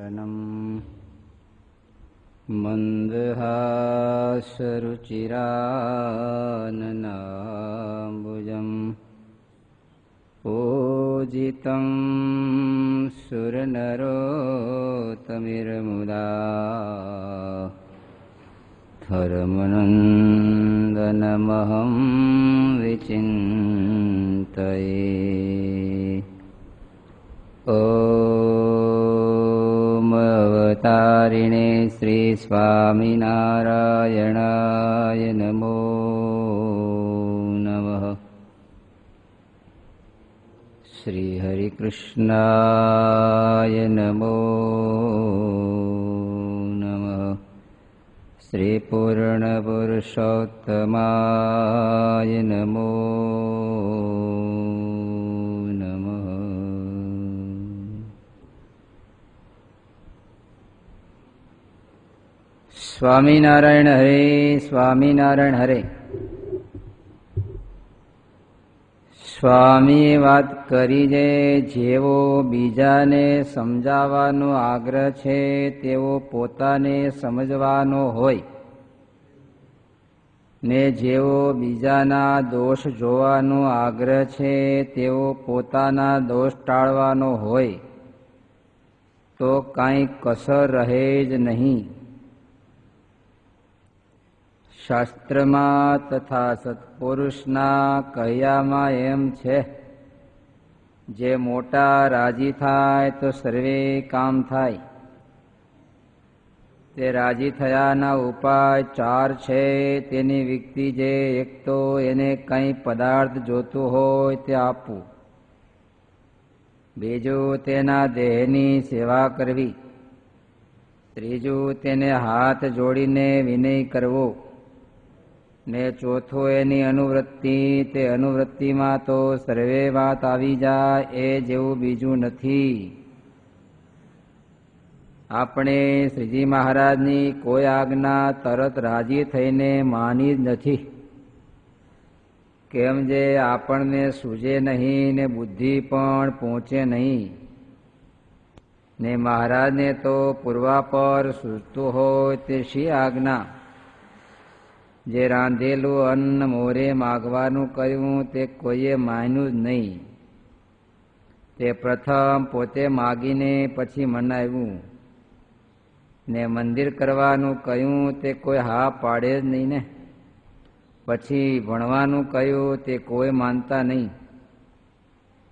મંદહાસરુચિરાનનાંબુજં પૂજિतं સુરનરોત્તમૈર્મુદા ધર્મનંદનમહં વિચિन्तये. ઓમ અવતારિણે શ્રી સ્વામિનારાયણાય નમો નમઃ. શ્રી હરિકૃષ્ણાય નમો નમઃ. શ્રી પૂર્ણપુરુષોત્તમાય નમો નમઃ. સ્વામિનારાયણ હરે, સ્વામિનારાયણ હરે. સ્વામીએ વાત કરી છે, જેવો બીજાને સમજાવવાનો આગ્રહ છે તેવો પોતાને સમજવાનો હોય ને જેવો બીજાના દોષ જોવાનો આગ્રહ છે તેવો પોતાના દોષ ટાળવાનો હોય તો કાંઈ કસર રહે જ નહીં. શાસ્ત્રમાં તથા સત્પુરુષના કહ્યામાં એમ છે, જે મોટા રાજી થાય તો સર્વે કામ થાય. તે રાજી થયાના ઉપાય 4 છે. તેની વ્યક્તિ જે એક તો એને કંઈ પદાર્થ જોતું હોય તે આપવું, બીજું તેના દેહની સેવા કરવી, ત્રીજું તેને હાથ જોડીને વિનય કરવો ને ચોથું એની અનુવૃત્તિ. તે અનુવૃત્તિમાં તો સર્વે વાત આવી જાય એ જેવું બીજું નથી. આપણે શ્રીજી મહારાજની કોઈ આજ્ઞા તરત રાજી થઈને માની જ નથી. કેમ જે આપણને સૂઝે નહીં ને બુદ્ધિ પણ પહોંચે નહીં ને મહારાજને તો પૂર્વાપર સૂઝતું હોય તે શી આજ્ઞા. જે રાંધેલું અન્ન મોરે માગવાનું કહ્યું તે કોઈએ માન્યું જ નહીં. તે પ્રથમ પોતે માગીને પછી મનાવ્યું ને મંદિર કરવાનું કહ્યું તે કોઈ હા પાડે જ નહીં ને. પછી ભણવાનું કહ્યું તે કોઈ માનતા નહીં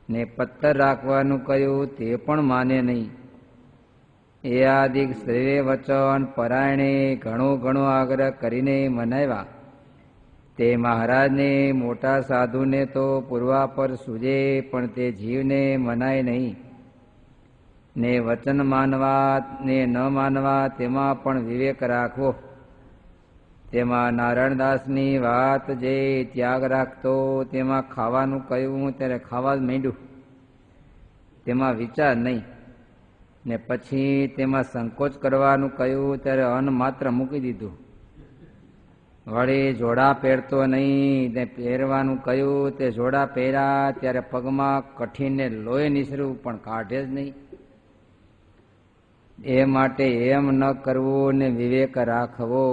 ને પત્તર રાખવાનું કહ્યું તે પણ માને નહીં. એ આદિક સર્વે વચન પરાયણે ઘણો આગ્રહ કરીને મનાવ્યા. તે મહારાજને મોટા સાધુને તો પૂર્વાપર સૂજે, પણ તે જીવને મનાય નહીં ને વચન માનવા ને ન માનવા તેમાં પણ વિવેક રાખવો. તેમાં નારાયણદાસની વાત જે ત્યાગ રાખતો, તેમાં ખાવાનું કહ્યું ત્યારે ખાવા જ માંડ્યું, તેમાં વિચાર નહીં ને પછી તેમાં સંકોચ કરવાનું કહ્યું ત્યારે અન્ન માત્ર મૂકી દીધું. વળી જોડા પહેરતો નહીં ને પહેરવાનું કહ્યું તે જોડા પહેર્યા ત્યારે પગમાં કઠીને લોહી નીસર્યું પણ કાઢે જ નહીં. એ માટે એમ ન કરવું ને વિવેક રાખવો.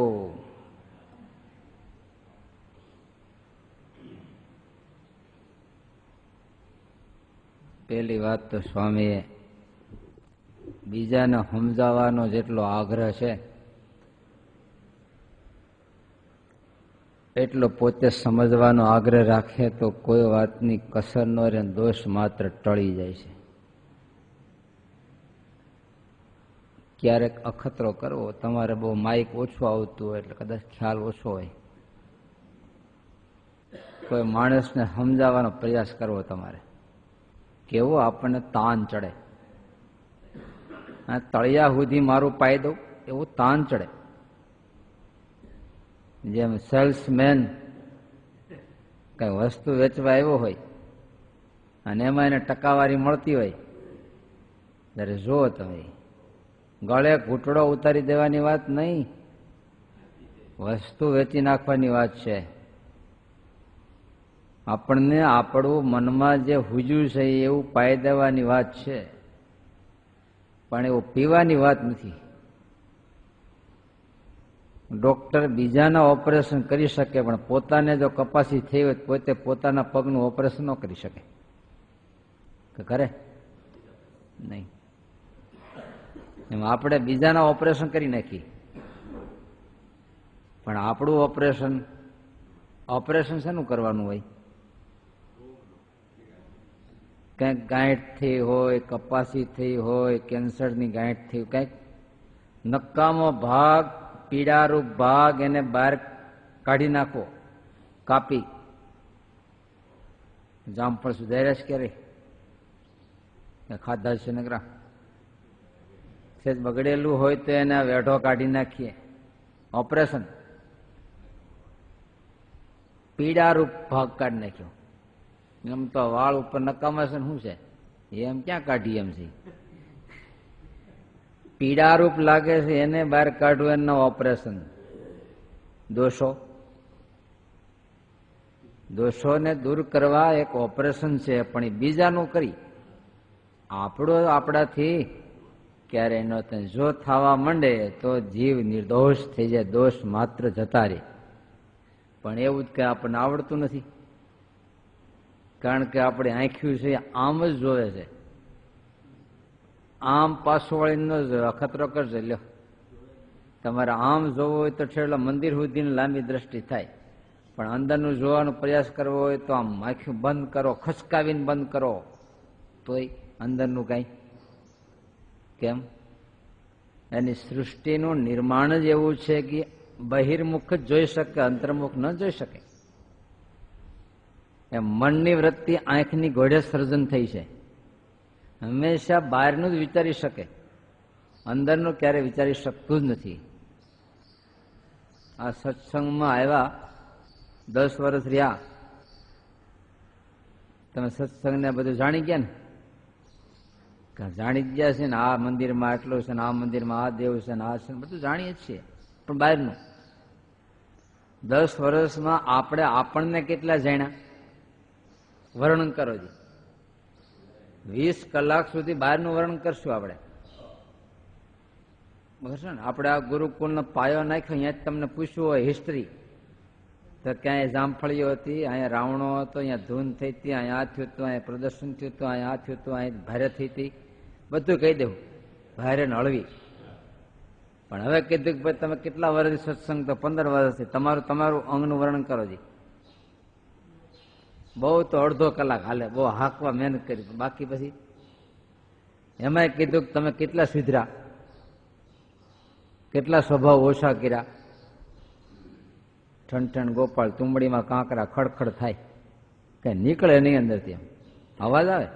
પહેલી વાત તો સ્વામીએ બીજાને સમજાવવાનો જેટલો આગ્રહ છે એટલો પોતે સમજવાનો આગ્રહ રાખે તો કોઈ વાતની કસર ન રહે, દોષ માત્ર ટળી જાય છે. ક્યારેક અખતરો કરવો, તમારે બહુ માઇક ઓછું આવતું હોય એટલે કદાચ ખ્યાલ ઓછો હોય, કોઈ માણસને સમજાવવાનો પ્રયાસ કરવો તમારે, કેવો આપણને તાન ચડે. તળિયા સુધી મારું પાઈ દઉં એવું તાન ચડે. જેમ સેલ્સમેન કઈ વસ્તુ વેચવા આવ્યો હોય અને એમાં એને ટકાવારી મળતી હોય ત્યારે જો તમે ગળે ઘૂંટડો ઉતારી દેવાની વાત નહીં, વસ્તુ વેચી નાખવાની વાત છે. આપણને આપણું મનમાં જે હુજ્યું છે એવું પાઈ દેવાની વાત છે. પણ એવું પીવાની વાત નથી. ડોક્ટર બીજાના ઓપરેશન કરી શકે, પણ પોતાને જો કપાસી થઈ હોય પોતે પોતાના પગનું ઓપરેશન ન કરી શકે. કરે નહીં. એમ આપણે બીજાના ઓપરેશન કરી નાખી, પણ આપણું ઓપરેશન શેનું કરવાનું હોય? કંઈક ગાંઠ થઈ હોય, કપાસી થઈ હોય, કેન્સરની ગાંઠ થઈ, કંઈક નકામો ભાગ, પીડારૂપ ભાગ એને બહાર કાઢી નાખો, કાપી. જામફળ સુધાર્યા છે ક્યારે? ખાધા છે નકરા. સેજ બગડેલું હોય તો એને વેઢો કાઢી નાખીએ, ઓપરેશન. પીડારૂપ ભાગ કાઢી નાખ્યો. એમ તો વાળ ઉપર નકામા છે ને શું છે એમ ક્યાં કાઢી એમ છે. પીડારૂપ લાગે છે એને બહાર કાઢવું એના ઓપરેશન. દોષોને દૂર કરવા એક ઓપરેશન છે, પણ એ બીજાનું કરી. આપણું આપણાથી ક્યારે ન થાય. જો થવા માંડે તો જીવ નિર્દોષ થઈ જાય, દોષ માત્ર જતા રહે. પણ એવું જ કે આપણને આવડતું નથી, કારણ કે આપણે આંખ્યું છે આમ જ જોવે છે. આમ પાછું વળીને ન જોવે, અખતરો કરશે. લ્યો, તમારે આમ જોવું હોય તો છેલ્લા મંદિર સુધીની લાંબી દ્રષ્ટિ થાય, પણ અંદરનું જોવાનો પ્રયાસ કરવો હોય તો આમ આંખ્યું બંધ કરો, ખસકાવીને બંધ કરો, તોય અંદરનું કઈ. કેમ? એની સૃષ્ટિનું નિર્માણ જ એવું છે કે બહિર્મુખ જ જોઈ શકે, અંતર્મુખ ન જોઈ શકે. એમ મનની વૃત્તિ આંખની ઘોડે સર્જન થઈ છે. હંમેશા બહારનું જ વિચારી શકે, અંદરનું ક્યારે વિચારી શકતું જ નથી. આ સત્સંગમાં આવ્યા 10 વર્ષ રહ્યા, તમે સત્સંગને બધું જાણી ગયા ને? જાણી જ ગયા છે ને. આ મંદિરમાં આટલું છે ને, આ મંદિરમાં આ દેવ છે ને, આ છે, બધું જાણીએ જ છીએ. પણ બહારનું 10 વર્ષમાં આપણે આપણને કેટલા જાણ્યા? વર્ણન કરો જી. 20 કલાક સુધી બહારનું વર્ણન કરશું આપણે. બરાબર ને? આપણે આ ગુરુકુળનો પાયો નાખ્યો, અહીંયા તમને પૂછ્યું હોય હિસ્ટ્રી, તો ક્યાંય જામફળીઓ હતી, અહીંયા રાવણો હતો, અહીંયા ધૂન થઈ હતી, અહીંયા આ થયું હતું, અહીંયા પ્રદર્શન થયું હતું, અહીંયા આ થયું હતું, અહીંયા ભારે થઈ હતી, બધું કહી દેવું, ભારે ને હળવી. પણ હવે કીધું કે ભાઈ તમે કેટલા વર્ષથી સત્સંગ? તો 15 વર્ષથી. તમારું અંગનું વર્ણન કરો જી. બહુ તો અડધો કલાક હાલે, બહુ હાંકવા મહેનત કરી. બાકી પછી એમાંય કીધું કે તમે કેટલા સુધર્યા, કેટલા સ્વભાવ ઓછા કર્યા. ઠણ ગોપાળ, તુંબડીમાં કાંકરા ખડખડ થાય, કઈ નીકળે નહીં અંદરથી, એમ અવાજ આવે.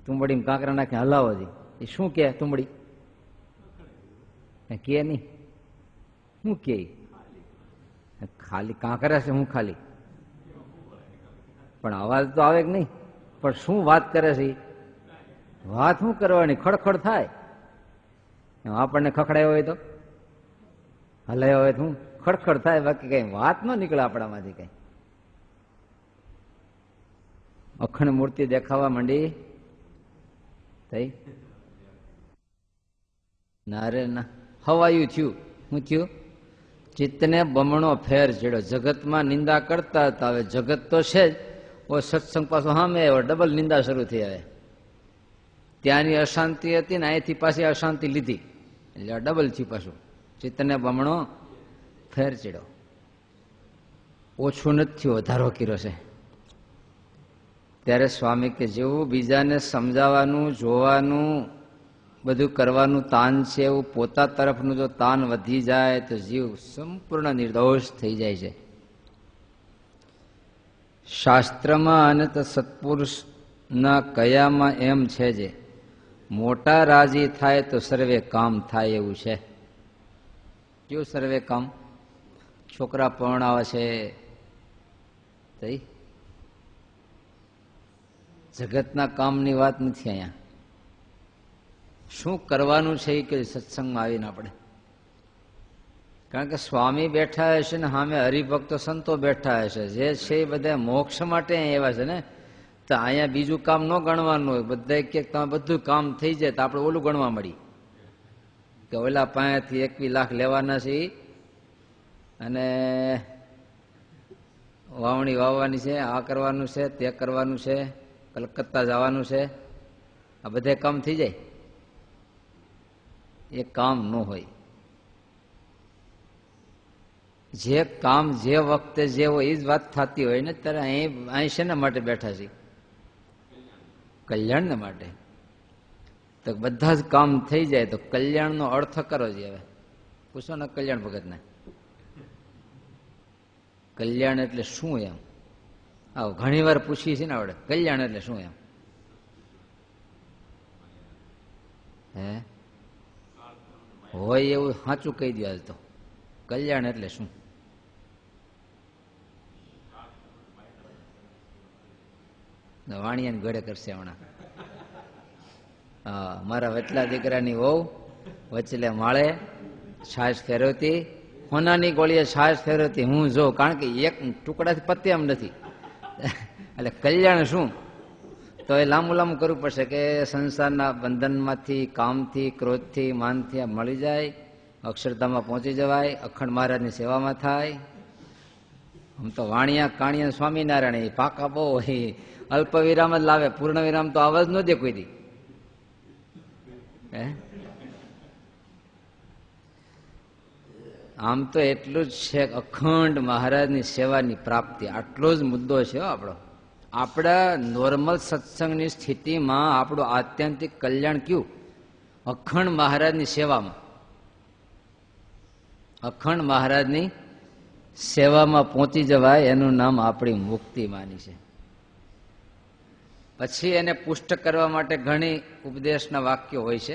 તુંબડીમાં કાંકરા નાખી હલાવો જી. એ શું કે તુંબડી કે નહીં? શું કે? ખાલી કાંકરા છે, હું ખાલી. પણ અવાજ તો આવે કે નહીં? પણ શું વાત કરે છે? વાત શું કરવાની? ખડખડ થાય. આપણને ખખડાયો હોય તો, હલાયો હોય તો હું ખડખડ થાય, બાકી કઈ વાત ન નીકળે આપણામાંથી કઈ. અખંડ મૂર્તિ દેખાવા માંડી થઈ ના રે ના. હવાયું થયું. શું થયું? ચિત્તને બમણો ફેર ચડ્યો. જગતમાં નિંદા કરતા હતા, હવે જગત તો છે જ, સત્સંગ પાછો સામે આવ્યો, ડબલ નિંદા શરૂ થઈ. હવે ત્યાંની અશાંતિ હતી ને અહીંથી પાછી અશાંતિ લીધી, એટલે ડબલ થયું પાછું. ચિત્તને બમણો ફેર ચડ્યો. ઓછું નથી થયું, વધારો કર્યો છે. ત્યારે સ્વામી કે જેવું બીજાને સમજાવવાનું, જોવાનું, બધું કરવાનું તાન છે, એવું પોતા તરફનું જો તાન વધી જાય તો જીવ સંપૂર્ણ નિર્દોષ થઈ જાય છે. શાસ્ત્રમાં અને તો સત્પુરુષના કયામાં એમ છે જે મોટા રાજી થાય તો સર્વે કામ થાય એવું છે. કેવું સર્વે કામ? છોકરા પરણાવે છે, જગતના કામની વાત નથી અહીંયા. શું કરવાનું છે એ કે સત્સંગમાં આવીને આપણે, કારણ કે સ્વામી બેઠા હશે ને સામે હરિભક્તો સંતો બેઠા હશે, જે છે એ બધા મોક્ષ માટે એવા છે ને, તો અહીંયા બીજું કામ ન ગણવાનું હોય, બધા કે તમે બધું કામ થઈ જાય તો આપણે ઓલું ગણવા મળી કે ઓલા પાસેથી 21 લાખ લેવાના છે અને વાવણી વાવવાની છે, આ કરવાનું છે, તે કરવાનું છે, કલકત્તા જવાનું છે, આ બધે કામ થઈ જાય. એ કામ ન હોય. જે કામ જે વખતે જે હોય એ જ વાત થતી હોય ને. ત્યારે અહીં શેના માટે બેઠા છે? કલ્યાણને માટે. તો બધા જ કામ થઈ જાય તો કલ્યાણનો અર્થ કરો જ. હવે પૂછો ને કલ્યાણ ભગતને, કલ્યાણ એટલે શું એમ? આવો ઘણી વાર પૂછી છે ને આવડે, કલ્યાણ એટલે શું એમ? હે હોય એવું સાચું કહી દો આજ તો. કલ્યાણ એટલે શું? વાણિયાને ગળે કરશે હમણાં. હા, મારા વચલા દીકરાની વહુ વચલે માળે છાશ ફેરવતી, હોનાની ગોળીએ છાશ ફેરવતી હું જો, કારણ કે એક ટુકડાથી પતે એમ નથી. એટલે કલ્યાણ શું? તો એ લાંબુ લાંબુ કરવું પડશે કે સંસારના બંધનમાંથી, કામથી, ક્રોધથી, માનથી મળી જાય, અક્ષરધામમાં પહોંચી જવાય, અખંડ મહારાજની સેવામાં થાય. આમ તો વાણિયા કાણિયા સ્વામિનારાયણ એ પાકા બહુ અલ્પ વિરામ જ લાવે, પૂર્ણ વિરામ તો આવાજ ન દે કોઈ દી. આમ તો એટલું જ છે, અખંડ મહારાજની સેવાની પ્રાપ્તિ, આટલો જ મુદ્દો છે આપણો. આપણા નોર્મલ સત્સંગની સ્થિતિમાં આપણું આત્યંતિક કલ્યાણ કયું? અખંડ મહારાજની સેવામાં. અખંડ મહારાજની સેવામાં પહોંચી જવાય એનું નામ આપણી મુક્તિ માની છે. પછી એને પુષ્ટ કરવા માટે ઘણી ઉપદેશના વાક્યો હોય છે,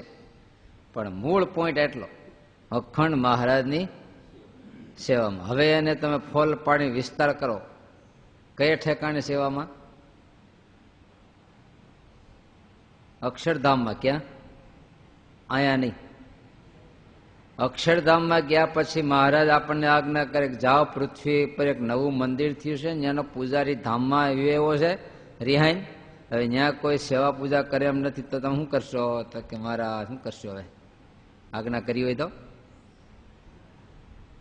પણ મૂળ પોઈન્ટ એટલો, અખંડ મહારાજની સેવામાં. હવે એને તમે ફોલ પાડી વિસ્તાર કરો, કયા ઠેકાણે સેવામાં? અક્ષરધામમાં. ક્યાં? અહીંયા નહીં. અક્ષરધામમાં ગયા પછી મહારાજ આપણને આજ્ઞા કરે કે જાઓ, પૃથ્વી પર એક નવું મંદિર થયું છે, ત્યાંનો પૂજારી ધામમાં એવો છે રિહાઈન. હવે ત્યાં કોઈ સેવા પૂજા કરે એમ નથી, તો તમે શું કરશો? તો કે મારા શું કરશો? હવે આજ્ઞા કરી હોય તો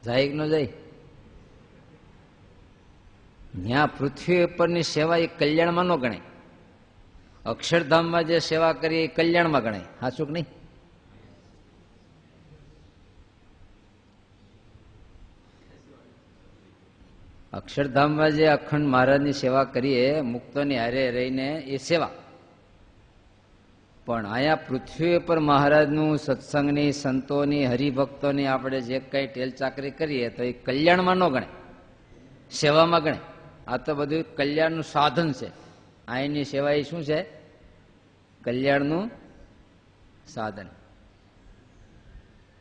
જાય કે ન જાય? ત્યાં પૃથ્વી ઉપરની સેવા એ કલ્યાણમાં ન ગણાય. અક્ષરધામમાં જે સેવા કરી એ કલ્યાણમાં ગણાય. સાચું કે નહીં? અક્ષરધામમાં જે અખંડ મહારાજની સેવા કરીએ, મુક્તોની હારે રહીને એ સેવા. પણ અહીંયા પૃથ્વી પર મહારાજનું સત્સંગની, સંતોની, હરિભક્તોની આપણે જે કંઈ ટેલ ચાકરી કરીએ તો એ કલ્યાણમાં ન ગણે, સેવામાં ગણે. આ તો બધું કલ્યાણનું સાધન છે. અહીંની સેવા એ શું છે? કલ્યાણનું સાધન.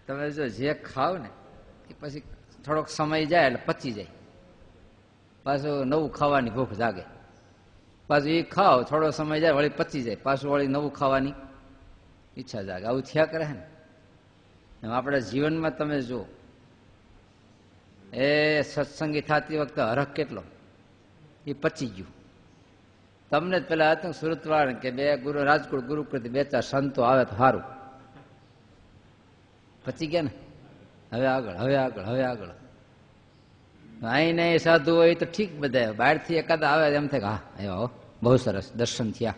તમે જો જે ખાવ ને એ પછી થોડોક સમય જાય એટલે પચી જાય, પાછું નવું ખાવાની ભૂખ જાગે, પાછું એ ખાઓ, થોડો સમય જાય વળી પચી જાય, પાછું વળી નવું ખાવાની ઈચ્છા જાગે. આવું થયા કરે ને. આપણા જીવનમાં તમે જુઓ, એ સત્સંગી થતી વખતે હરખ કેટલો, એ પચી ગયું. તમને જ પેલા હતું સુરતવાળા કે બે ગુરુ રાજકોટ ગુરુકૃતિ 2-4 સંતો આવે તો સારું, પચી ગયા ને. હવે આગળ, હવે આગળ, હવે આગળ. અહીં ને સાધુ હોય તો ઠીક, બધા બહારથી એકાદ આવે એમ થાય કે હા આવ્યા, બહુ સરસ દર્શન થયા.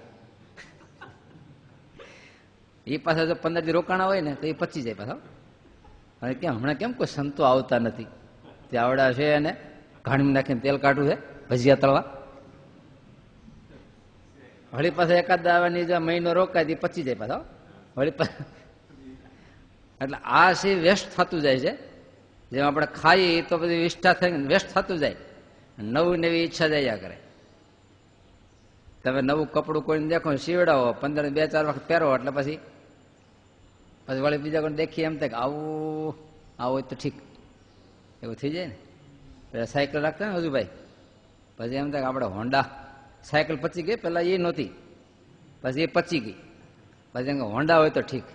એ પાછા જો 15 દી રોકાણા હોય ને તો એ પચી જાય પાછા. અને કેમ હમણાં કેમ કોઈ સંતો આવતા નથી? તે આવડા છે એને ઘાણીમાં નાખીને તેલ કાઢવું છે, ભજીયા તળવા. વળી પાછા એકાદ આવવાની જો મહિનો રોકાય તે પચી જાય પાછા વળી. એટલે આ છે વેસ્ટ થતું જાય છે. જેમ આપણે ખાઈએ તો બધી વિષ્ઠા થઈને વેસ્ટ થતું જાય, નવી નવી ઈચ્છા જાય કરે. તમે નવું કપડું કોઈને દેખો, સીવડાવો, 2-4 વખત પહેરો એટલે પછી વળી બીજા કોઈ દેખીએ એમ થાય કે આવું હોય તો ઠીક, એવું થઈ જાય ને. પેલા સાયકલ રાખતા ને હજુ ભાઈ, પછી એમ થાય કે આપણે હોન્ડા સાયકલ પચી ગઈ, પેલા એ નહોતી, પછી એ પચી ગઈ, પછી એમ કે હોન્ડા હોય તો ઠીક.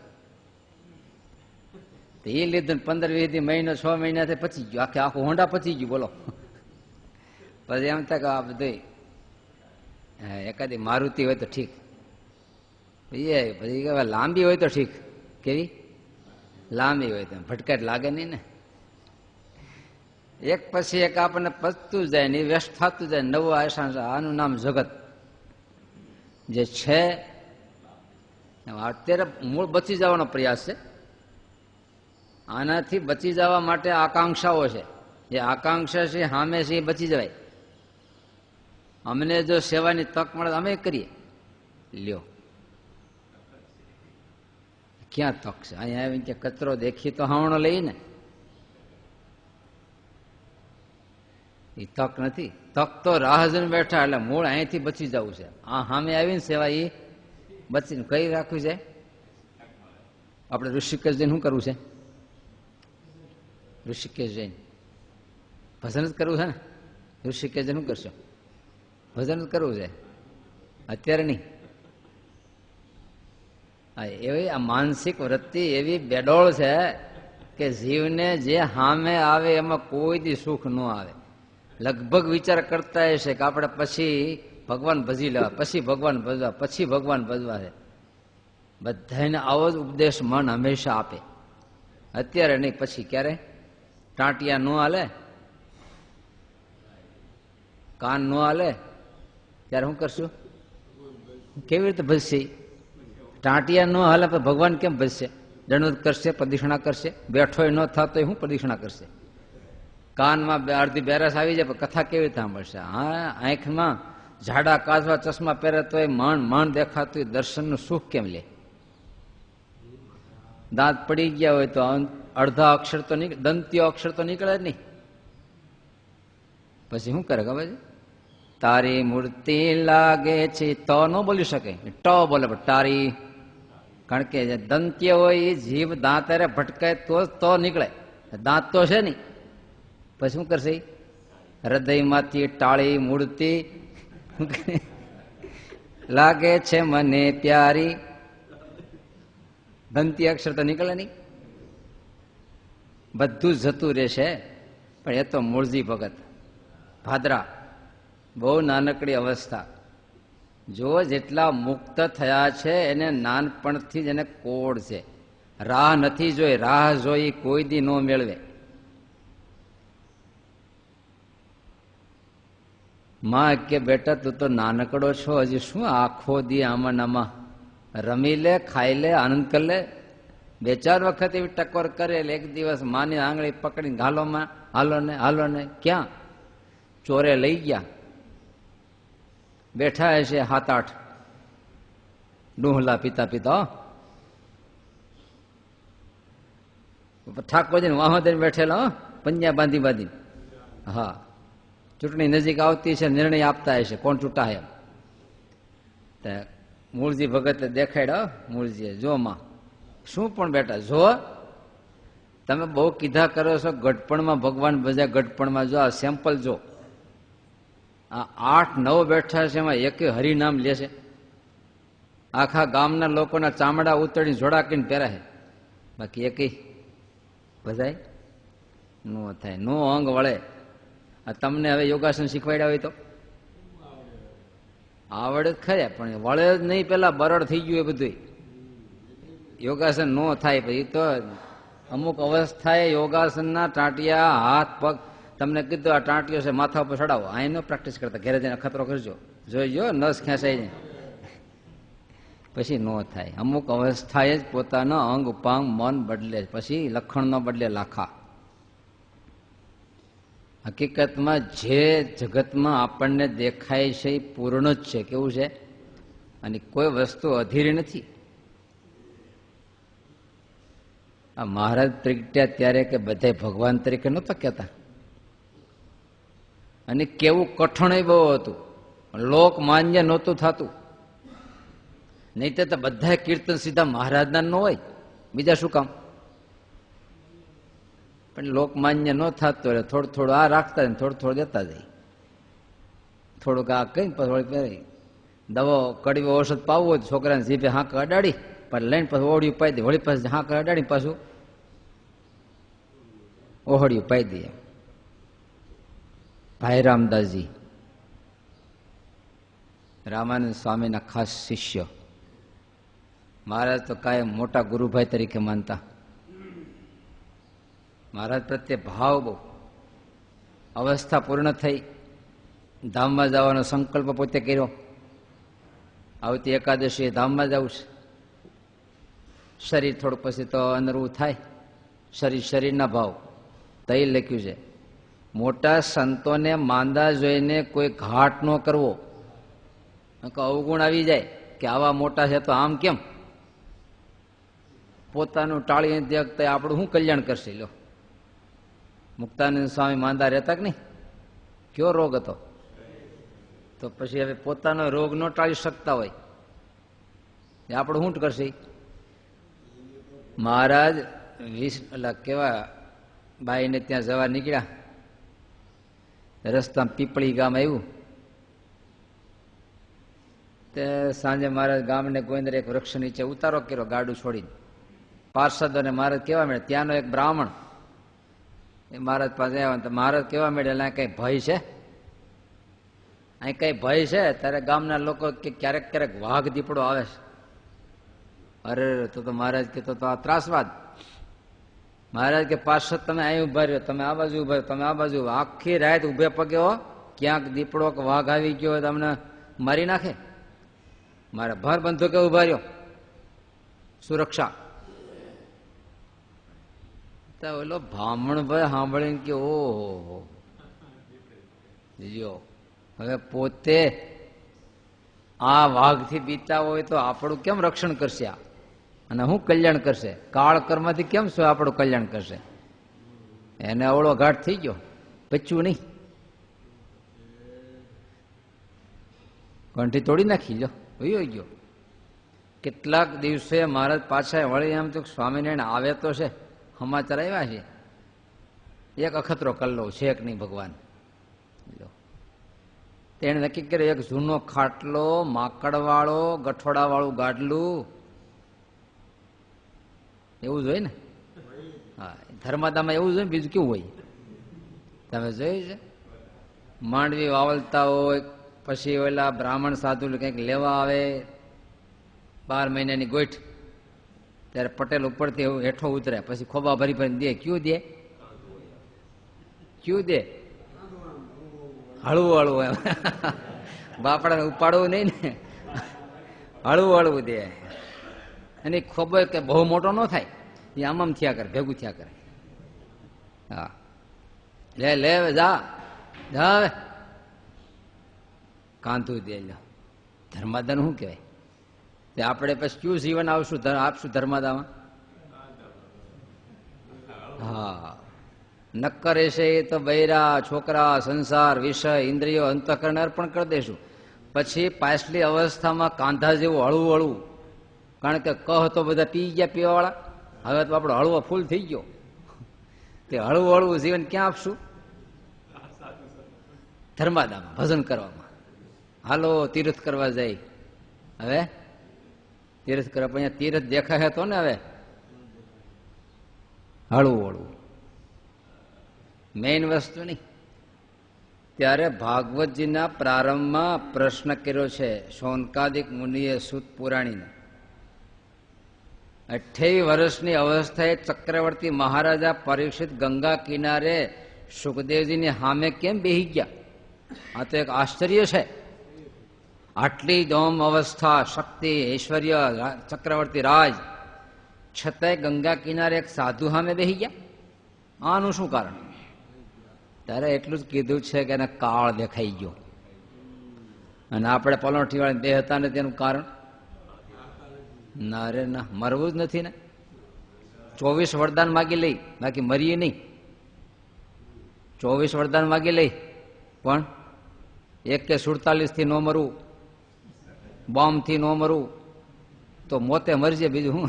એ લીધું 15-20 મહિનો 6 મહિનાથી પચી ગયું, આખું હોન્ડા પચી ગયું. બોલો. પછી એમ થાય કે આ બધું એકાદી મારુતિ હોય તો ઠીક, પછી લાંબી હોય તો ઠીક. કેવી લાંબી હોય તો ભટકાટ લાગે નહીં ને. એક પછી એક આપણને પચતું જાય ને વ્યસ્ત થતું જાય. નવું આનું નામ જગત જે છે. અત્યારે મૂળ બચી જવાનો પ્રયાસ છે. આનાથી બચી જવા માટે આકાંક્ષાઓ છે. જે આકાંક્ષા છે સામે છે એ બચી જવાય. અમને જો સેવાની તક મળે અમે કરીએ. લ્યો ક્યાં તક છે? અહીંયા આવીને કે કચરો દેખી તો હાવણો લઈ ને. એ તક નથી. તક તો રાહ જોઈને બેઠા એટલે મૂળ અહીંથી બચી જવું છે. આ સામે આવીને સેવા એ બચીને કઈ રાખવું છે. આપણે ઋષિકેશ જઈને શું કરવું છે? ઋષિકેશ જઈને ભજન જ કરવું છે ને. ઋષિકેશ જઈને શું કરશો? ભજન જ કરવું છે. અત્યારે નહીં. એવી આ માનસિક વૃત્તિ એવી બેડોળ છે કે જીવને જે સામે આવે એમાં કોઈ દી સુખ ન આવે. લગભગ વિચાર કરતા હશે કે આપણે પછી ભગવાન ભજી લેવા, પછી ભગવાન ભજવા, પછી ભગવાન ભજવા છે. બધાને આવો જ ઉપદેશ મન હંમેશા આપે. અત્યારે નહીં, પછી ક્યારે? ટાંટિયા ન હાલે, કાન ન હાલે ત્યારે શું કરશું? કેવી રીતે ભજશે? ટાંટિયા ન હાલે તો ભગવાન કેમ ભજશે? દંડવત કરશે, પ્રદક્ષિણા કરશે. બેઠો ન થતો શું પ્રદક્ષિણા કરશે? કાનમાં અડધી બેરસ આવી જાય પણ કથા કેવી રીતે સાંભળશે? હા, આંખમાં ઝાડા કાચવા ચશ્મા પહેરે તો મણ દેખાતું દર્શનનું સુખ કેમ લે? દાંત પડી ગયા હોય તો અડધા અક્ષર તો દંત્ય અક્ષર તો નીકળે જ નહીં. પછી શું કરે ખબર છે? તારી મૂર્તિ લાગે છે તો ન બોલી શકે, ટ બોલે તારી. કારણ કે દંત્ય હોય એ જીભ દાંત ભટકાય તો નીકળે. દાંત તો છે નહીં. પછી શું કરશે? હૃદયમાંથી ટાળી મૂર્તિ લાગે છે મને પ્યારી. દંતી અક્ષર તો નીકળે નહીં. બધું જ જતું રહેશે. પણ એ તો મૂળજી ભગત ભાદરા, બહુ નાનકડી અવસ્થા. જો જેટલા મુક્ત થયા છે એને નાનપણથી જ એને કોડ છે. રાહ નથી જોઈ. રાહ જોઈ કોઈ દી ન મેળવે. માં કે બેટા તું તો નાનકડો છો, હજી શું આખો દી આમાં રમી લે, ખાઈ લે, આનંદ કરી લે. બે ચાર વખત એવી ટકોર કરે એટલે એક દિવસ માની આંગળી પકડીને ઘાલોમાં હાલો ને ક્યાં? ચોરે લઈ ગયા. બેઠા હશે 7-8 ડુહલા પીતા પીતા. ઠાકોરજી વાહો દઈને બેઠેલા, પંજા બાંધી. હા, ચૂંટણી નજીક આવતી છે, નિર્ણય આપતા હશે કોણ ચૂંટાય એમ. મૂળજી ભગત દેખાડ્યો. મૂળજીએ જો માં શું પણ બેટા જો તમે બહુ કીધા કરો છો ગઢપણમાં ભગવાન ભજા, ગઢપણમાં જો આ સેમ્પલ જો. આ 8-9 બેઠા છે એમાં એક હરિનામ લે છે. આખા ગામના લોકોના ચામડા ઉતરીને જોડાકીને પહેરાય. બાકી એક ભજાય નો થાય, નો અંગ વળે. તમને હવે યોગાસન શીખવાડ્યા હોય તો આવડે જ ખરે, પણ વળે જ નહીં. પેલા બરડ થઈ ગયું એ બધું. યોગાસન નો થાય. પછી તો અમુક અવસ્થાએ યોગાસનના ટાંટિયા હાથ પગ તમને કીધું આ ટાંટીઓ છે માથા ઉપર ચડાવો. અહીં નો પ્રેક્ટિસ કરતા, ઘેરે જઈને અખતરો કરજો, જોઈજો નસ ખેંચાઈ જાય. પછી નો થાય. અમુક અવસ્થાએ જ પોતાના અંગ ઉપાંગ મન બદલે. પછી લખણ ન બદલે લાખા. હકીકતમાં જે જગતમાં આપણને દેખાય છે એ પૂર્ણ જ છે. કેવું છે? અને કોઈ વસ્તુ અધીરી નથી. આ મહારાજ પ્રગટ્યા ત્યારે કે બધા ભગવાન તરીકે નહોતા કહેતા. અને કેવું કઠણ બહુ હતું. લોક માન્ય નહોતું થતું. નહીં તો બધા કીર્તન સીધા મહારાજના ન હોય, બીજા શું કામ? પણ લોકમાન્ય ન થતો એટલે થોડું આ રાખતા જાય, થોડું દેતા જાય. થોડુંક આ કઈ પછી દવા કડવી ઔષધ પાવવું હોય છોકરાને જીભે હાંક અડાડી પછી લઈને પછી ઓહળિયું પાઈ દે. વળી પાછી હાંક અડાડી પાછું ઓહળિયું પાઈ દે. ભાઈ રામદાસજી રામાનંદ સ્વામીના ખાસ શિષ્ય. મહારાજ તો કાયમ મોટા ગુરુભાઈ તરીકે માનતા. મહારાજ પ્રત્યે ભાવ બહુ. અવસ્થા પૂર્ણ થઈ, ધામમાં જવાનો સંકલ્પ પોતે કર્યો. આવતી એકાદશીએ ધામમાં જવું છે. શરીર થોડુંક પછી તો અનરવું થાય. શરીરના ભાવ તઈ લખ્યું છે, મોટા સંતોને માંદા જોઈને કોઈ ઘાટ ન કરવો. અવગુણ આવી જાય કે આવા મોટા છે તો આમ કેમ, પોતાનું ટાળી દેખતા આપણું શું કલ્યાણ કરશે. લો, મુક્તાનંદ સ્વામી માંદા રહેતા કે નહીં? કયો રોગ હતો? તો પછી હવે પોતાનો રોગ ન ટાળી શકતા હોય એ આપણું શું કરશે? મહારાજ કેવા બાઈને ત્યાં જવા નીકળ્યા. રસ્તામાં પીપળી ગામ આવ્યું. તે સાંજે મહારાજ ગામને ગોવિંદર એક વૃક્ષ નીચે ઉતારો કર્યો ગાડું છોડીને. પાર્ષદોને મહારાજ કેવા મળે, ત્યાંનો એક બ્રાહ્મણ એ મહારાજ પાસે આવ્યા. તો મહારાજ કેવા મળે, એટલે કઈ ભય છે? અહીં કઈ ભય છે? ત્યારે ગામના લોકો કે ક્યારેક ક્યારેક વાઘ દીપડો આવે છે. અરે તો મહારાજ કે તો આ ત્રાસવાદ. મહારાજ કે પાર્ષદ તમે અહીં ઉભા રહ્યો, તમે આ બાજુ ઉભા રહ્યો, તમે આ બાજુ. આખી રાત ઉભે પગે હો, ક્યાંક દીપડો કે વાઘ આવી ગયો તમને મારી નાખે. મારે ભર બંધુકે ઉભા રહ્યો, સુરક્ષા. ઓલો બ્રાહ્મણ ભાઈ સાંભળીને કે ઓહો, જો હવે પોતે આ વાઘથી બીતા હોય તો આપણું કેમ રક્ષણ કરશે? આ અને શું કલ્યાણ કરશે? કાળ કર્મથી કેમ શું આપણું કલ્યાણ કરશે? એને અવળો ઘાટ થઈ ગયો, બચ્યું નહીં. કંઠી તોડી નાખી લો, વયો ગયો. કેટલાક દિવસે મહારાજ પાછા વળી એમ તો સ્વામિનારાયણ આવે તો છે, સમાચાર આવ્યા છે. એક અખતરો કલ્લો છે કે નહીં ભગવાન. તેને નક્કી કર્યું એક જૂનો ખાટલો, માકડવાળો, ગઠોડાવાળું ગાડલું, એવું જોઈએ ને? હા, ધર્માદામાં એવું જોઈએ. બીજું કેવું હોય તમે જોયું છે? માંડવી વાવલતા હોય, પછી ઓલા બ્રાહ્મણ સાધુ કંઈક લેવા આવે, 12 મહિનાની ગોઠ, ત્યારે પટેલ ઉપરથી હેઠો ઉતરે, પછી ખોબા ભરી ભરીને દે. ક્યું દે? ક્યું દે? હળવું હળવું એમ. બાપડાને ઉપાડવું નહીં ને, હળવું હળવું દે. એની ખબર કે બહુ મોટો ન થાય, એ આમ થયા કરે, ભેગું થયા કરે. હા, લે લે જા જા, હવે કાંધું દે. લો, ધર્માદાન શું કહેવાય? તે આપણે પછી કયું જીવન આપશું ધર્માદામાં? હા, નક્કર હશે તો બૈરા, છોકરા, સંસાર, વિષય, ઇન્દ્રિયો, અંતઃકરણ અર્પણ કરી દેશું. પછી પાછલી અવસ્થામાં કાંધા જેવું હળવું હળવું, કારણ કે કહ તો બધા પી ગયા પીવાવાળા, હવે તો આપણો હળવો ફૂલ થઈ ગયો. તે હળવું હળવું જીવન ક્યાં આપશું? ધર્માદામાં, ભજન કરવામાં. હાલો તીર્થ કરવા જાય. હવે તીર્થ કરવા, અહીંયા તીર્થ દેખાય તો ને હવે હળવું હળવું, મેઇન વસ્તુ નહીં. ત્યારે ભાગવતજીના પ્રારંભમાં પ્રશ્ન કર્યો છે શૌનકાદિક મુનિએ સૂત પુરાણીને. 28 વર્ષની અવસ્થાએ ચક્રવર્તી મહારાજા પરીક્ષિત ગંગા કિનારે સુખદેવજીની સામે કેમ બેહી ગયા? આ તો એક આશ્ચર્ય છે. આટલી દોમ અવસ્થા, શક્તિ, ઐશ્વર્ય, ચક્રવર્તી રાજ, છતાંય ગંગા કિનારે એક સાધુ સામે બેહી ગયા. આનું શું કારણ? ત્યારે એટલું જ કીધું છે કે એને કાળ દેખાઈ ગયો. અને આપણે પલોઠી વાળી બે હતા ને તેનું કારણ? ના રે ના, મરવું જ નથી ને. 24 વરદાન માગી લઈ, બાકી મરીએ નહીં. 24 વરદાન માગી લઈ, પણ એક કે 47 થી ન મરવું, બોમ્બ થી ન મરવું, તો મોતે મરજે. બીજું હું?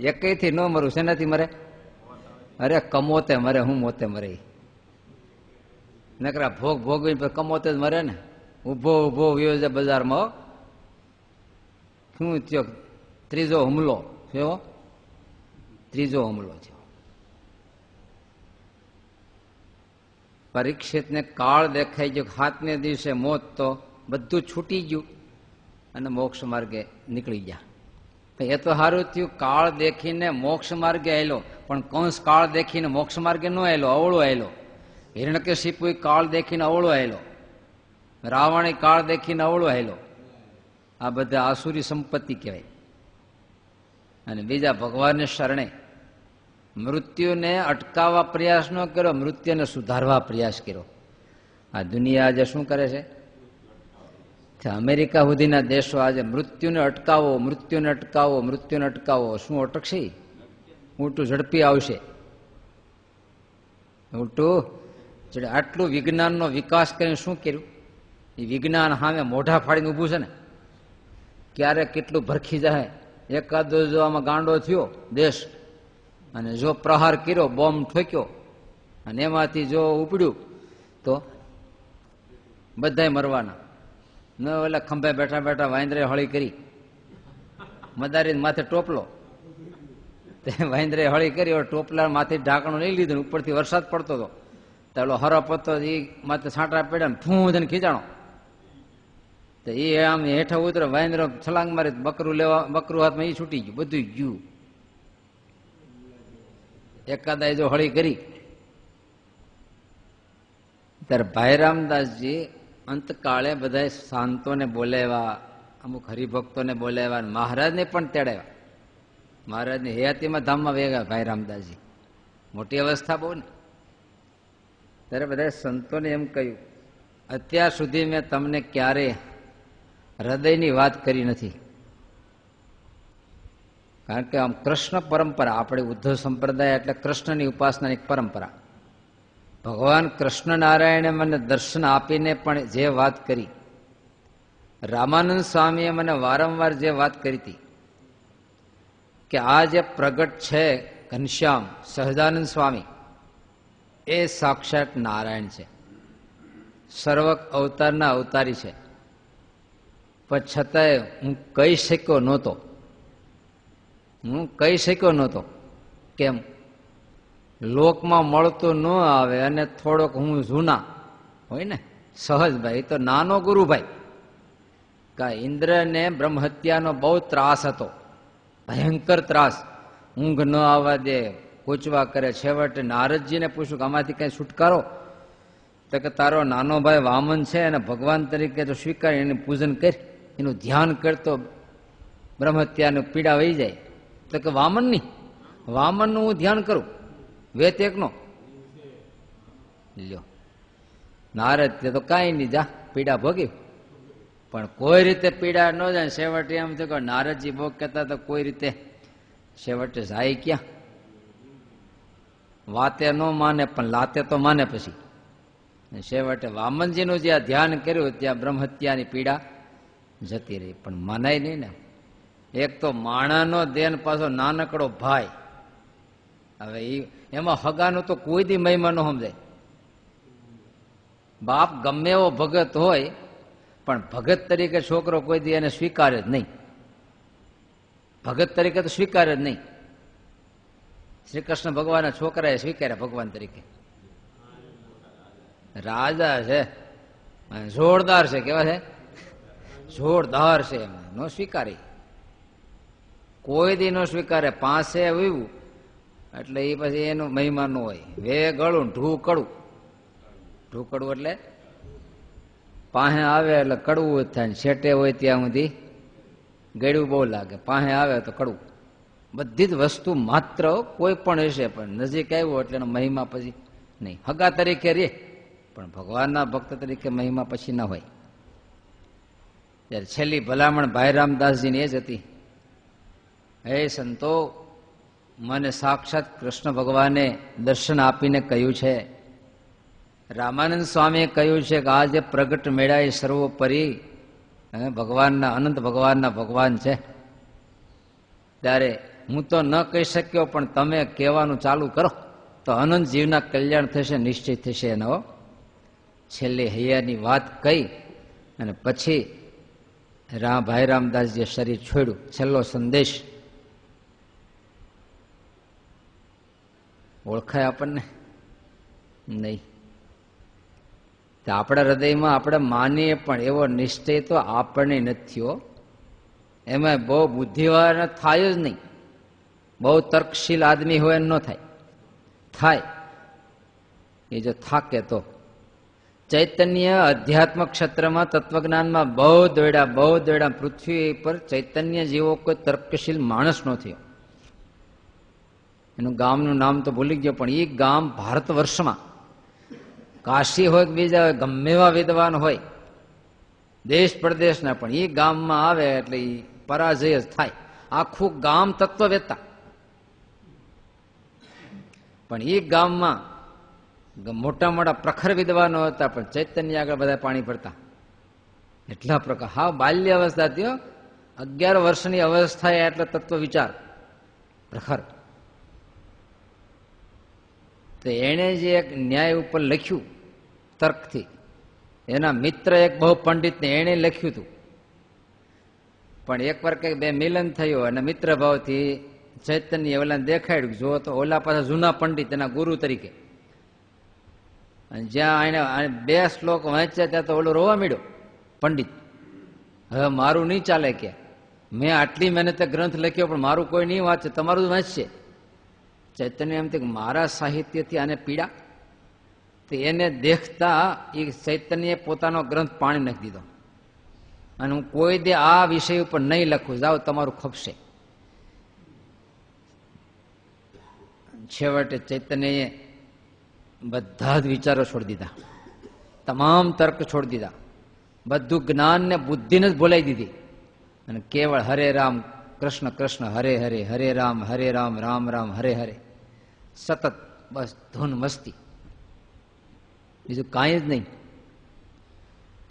એકેય થી ન મરવું, શેનાથી મરે? અરે કમોતે મરે, હું મોતે મરે. નકરા ભોગ ભોગવીને કમોતે જ મરે ને. ઉભો ઉભો વ્યો છે બજારમાં. શું થયો? ત્રીજો હુમલો થયો. ત્રીજો હુમલો થયો. પરીક્ષિતને કાળ દેખાઈ ગયો, 7ને દિવસે મોત, તો બધું છૂટી ગયું અને મોક્ષ માર્ગે નીકળી ગયા. એ તો સારું થયું, કાળ દેખીને મોક્ષ માર્ગે આવેલો, પણ કંસ કાળ દેખીને મોક્ષ માર્ગે ન આવેલો, અવળો આવેલો. હિરણ્યકશિપુ કાળ દેખીને અવળો આવેલો, રાવણ કાળ દેખીને અવળો આવેલો. આ બધા આસુરી સંપત્તિ કહેવાય. અને બીજા ભગવાનને શરણે મૃત્યુને અટકાવવા પ્રયાસ ન કર્યો, મૃત્યુને સુધારવા પ્રયાસ કર્યો. આ દુનિયા આજે શું કરે છે? અમેરિકા સુધીના દેશો આજે મૃત્યુને અટકાવો, મૃત્યુને અટકાવો, મૃત્યુને અટકાવો. શું અટકશે? ઉલટું ઝડપી આવશે. ઉલટું આટલું વિજ્ઞાનનો વિકાસ કરીને શું કર્યું? એ વિજ્ઞાન સામે મોઢા ફાડીને ઊભું છે ને. ક્યારે કેટલું ભરખી જાય. એકાદો જો આમાં ગાંડો થયો દેશ અને જો પ્રહાર કર્યો, બોમ્બ ઠોક્યો અને એમાંથી જો ઉપડ્યું તો બધાય મરવાના. ન ઓલા ખંભે બેઠા બેઠા વાંદરે હળી કરી, મદારી માથે ટોપલો, તે વાંદરે હળી કરી, ટોપલા માથે ઢાંકણું લઈ લીધું, ઉપરથી વરસાદ પડતો હતો, તો ઓલો હરફ હતો એ માથે છાંટા પડ્યા ને ફૂં થઈને ખીચાણો, તો એ આમ હેઠા ઉતરે, વાંદરો છલાંગ મારી, બકરું હાથમાં એ છૂટી ગયું, બધું ગયું. એકાદા જો હળી કરી. ત્યારે ભાઈ રામદાસજી અંતકાળે બધા શાંતોને બોલાવ્યા, અમુક હરિભક્તોને બોલાવ્યા, મહારાજને પણ તેડાવ્યા. મહારાજની હયાતીમાં ધામમાં વેગ્યા ભાઈ રામદાસજી, મોટી અવસ્થા બહુ ને. ત્યારે બધા સંતોને એમ કહ્યું, અત્યાર સુધી મેં તમને ક્યારે હૃદયની વાત કરી નથી. કારણ કે આમ કૃષ્ણ પરંપરા, આપણે ઉદ્ધવ સંપ્રદાય એટલે કૃષ્ણની ઉપાસનાની પરંપરા. ભગવાન કૃષ્ણ નારાયણે મને દર્શન આપીને પણ જે વાત કરી, રામાનંદ સ્વામીએ મને વારંવાર જે વાત કરી હતી કે આ જે પ્રગટ છે ઘનશ્યામ સહજાનંદ સ્વામી, એ સાક્ષાત નારાયણ છે, સર્વ અવતારના અવતારી છે. પણ છતાંય હું કહી શક્યો નહોતો. કેમ? લોકમાં મળતું ન આવે અને થોડોક હું જૂના હોય ને, સહજભાઈ તો નાનો ગુરુભાઈ. કા ઇન્દ્રને બ્રહ્મહત્યાનો બહુ ત્રાસ હતો, ભયંકર ત્રાસ, ઊંઘ ન આવવા દે, પૂછવા કરે. છેવટે નારદજીને પૂછ્યું કે આમાંથી કઈ છુટકારો? તો કે તારો નાનો ભાઈ વામન છે અને ભગવાન તરીકે તો સ્વીકારી એનું પૂજન કરી, એનું ધ્યાન કરતો બ્રહ્મહત્યાનું પીડા વહી જાય. તો કે વામનનું હું ધ્યાન કરું, વેત એકનો લ્યો. નારદ તે તો કાંઈ નહીં, જા પીડા ભોગી. પણ કોઈ રીતે પીડા ન જાય. છેવટે એમ થયું કે નારદજી ભોગ કહેતા તો કોઈ રીતે છેવટે જાય ક્યાં? વાતે ન માને પણ લાતે તો માને. પછી છેવટે વામનજીનું જ્યાં ધ્યાન કર્યું ત્યાં બ્રહ્મહત્યાની પીડા જતી રહી. પણ માનાય નહીં ને. એક તો માણાનો દેન પાછો નાનકડો ભાઈ. હવે એમાં હગાનું તો કોઈ દી મહિમા ન સમજાય. બાપ ગમે એવો ભગત હોય પણ ભગત તરીકે છોકરો કોઈ દી એને સ્વીકારે જ નહીં. ભગત તરીકે તો સ્વીકારે જ નહીં. શ્રી કૃષ્ણ ભગવાનના છોકરાએ સ્વીકાર્યા ભગવાન તરીકે. રાજા છે, જોરદાર છે, કેવા છે? જોરદાર છે. એમ નો સ્વીકારી, કોઈ દી નો સ્વીકારે. પાસે આવ્યું એટલે એ પછી એનું મહિમા ન હોય. વે ગળું ઢૂ કડું. ઢૂ કડવું એટલે પાસે આવે એટલે કડવું જ થાય. છેટે હોય ત્યાં સુધી ગળ્યું બહુ લાગે, પાસે આવે તો કડવું. બધી જ વસ્તુ માત્ર કોઈ પણ હશે પણ નજીક આવ્યો એટલે એનો મહિમા પછી નહીં. હગા તરીકે રે પણ ભગવાનના ભક્ત તરીકે મહિમા પછી ના હોય. ત્યારે છેલ્લી ભલામણ ભાઈ રામદાસજીની એ જ હતી, હે સંતો, મને સાક્ષાત કૃષ્ણ ભગવાને દર્શન આપીને કહ્યું છે, રામાનંદ સ્વામીએ કહ્યું છે કે આ જે પ્રગટ મેળા એ સર્વોપરી ભગવાનના, અનંત ભગવાનના ભગવાન છે. ત્યારે હું તો ન કહી શક્યો પણ તમે કહેવાનું ચાલુ કરો તો અનંત જીવના કલ્યાણ થશે, નિશ્ચય થશે. એનો છેલ્લી હૈયાની વાત કહી અને પછી ભાઈ રામદાસજીએ શરીર છોડ્યું. છેલ્લો સંદેશ ઓળખાય આપણને નહીં. તો આપણા હૃદયમાં આપણે માનીએ પણ એવો નિશ્ચય તો આપણને નથી થયો. એમાં બહુ બુદ્ધિવાળા થાય જ નહીં. બહુ તર્કશીલ આદમી હોય ન થાય એ જો થાકે તો. ચૈતન્ય અધ્યાત્મ ક્ષેત્રમાં તત્વજ્ઞાનમાં બહુ દોડ્યા. પૃથ્વી પર ચૈતન્ય જેવો કોઈ તર્કશીલ માણસ ન થયો. એનું ગામનું નામ તો ભૂલી ગયો, પણ એ ગામ ભારત વર્ષમાં કાશી હોય કે બીજા હોય, ગમે એવા વિદ્વાન હોય દેશ પ્રદેશના, પણ એ ગામમાં આવે એટલે એ પરાજય જ થાય. આખું ગામ તત્વવેત્તા, પણ એ ગામમાં મોટા મોટા પ્રખર વિદ્વાનો હતા, પણ ચૈતન્ય આગળ બધા પાણી પડતા. એટલા પ્રકાર હા બાલ્ય અવસ્થા થયો, 11 વર્ષની અવસ્થા એટલે તત્વ વિચાર પ્રખર. તો એણે જે એક ન્યાય ઉપર લખ્યું તર્કથી, એના મિત્ર એક બહુ પંડિતને એણે લખ્યું હતું. પણ એકવાર કંઈક બે મિલન થયું અને મિત્ર ભાવથી ચૈતન્ય ઓલાને દેખાડ્યું, જો તો ઓલા પાછા જૂના પંડિત એના ગુરુ તરીકે. અને જ્યાં એને 2 શ્લોક વાંચ્યા ત્યાં તો ઓલો રોવા માંડ્યો પંડિત. હવે મારું નહીં ચાલે કે મેં આટલી મહેનતે ગ્રંથ લખ્યો પણ મારું કોઈ નહીં વાંચે, તમારું જ વાંચશે. ચૈતન્ય એમ કે મારા સાહિત્યથી આને પીડા. તો એને દેખતા એ ચૈતન્યએ પોતાનો ગ્રંથ પાણી નાખી દીધો અને હું કોઈ દે આ વિષય ઉપર નહીં લખું, જાઓ તમારું ખપશે. છેવટે ચૈતન્યએ બધા જ વિચારો છોડી દીધા, તમામ તર્ક છોડી દીધા, બધું જ્ઞાન ને બુદ્ધિને જ ભૂલાઈ દીધી અને કેવળ હરે રામ કૃષ્ણ કૃષ્ણ હરે હરે, હરે રામ રામ રામ હરે હરે, સતત બસ ધૂન મસ્તી, બીજું કાંઈ જ નહીં.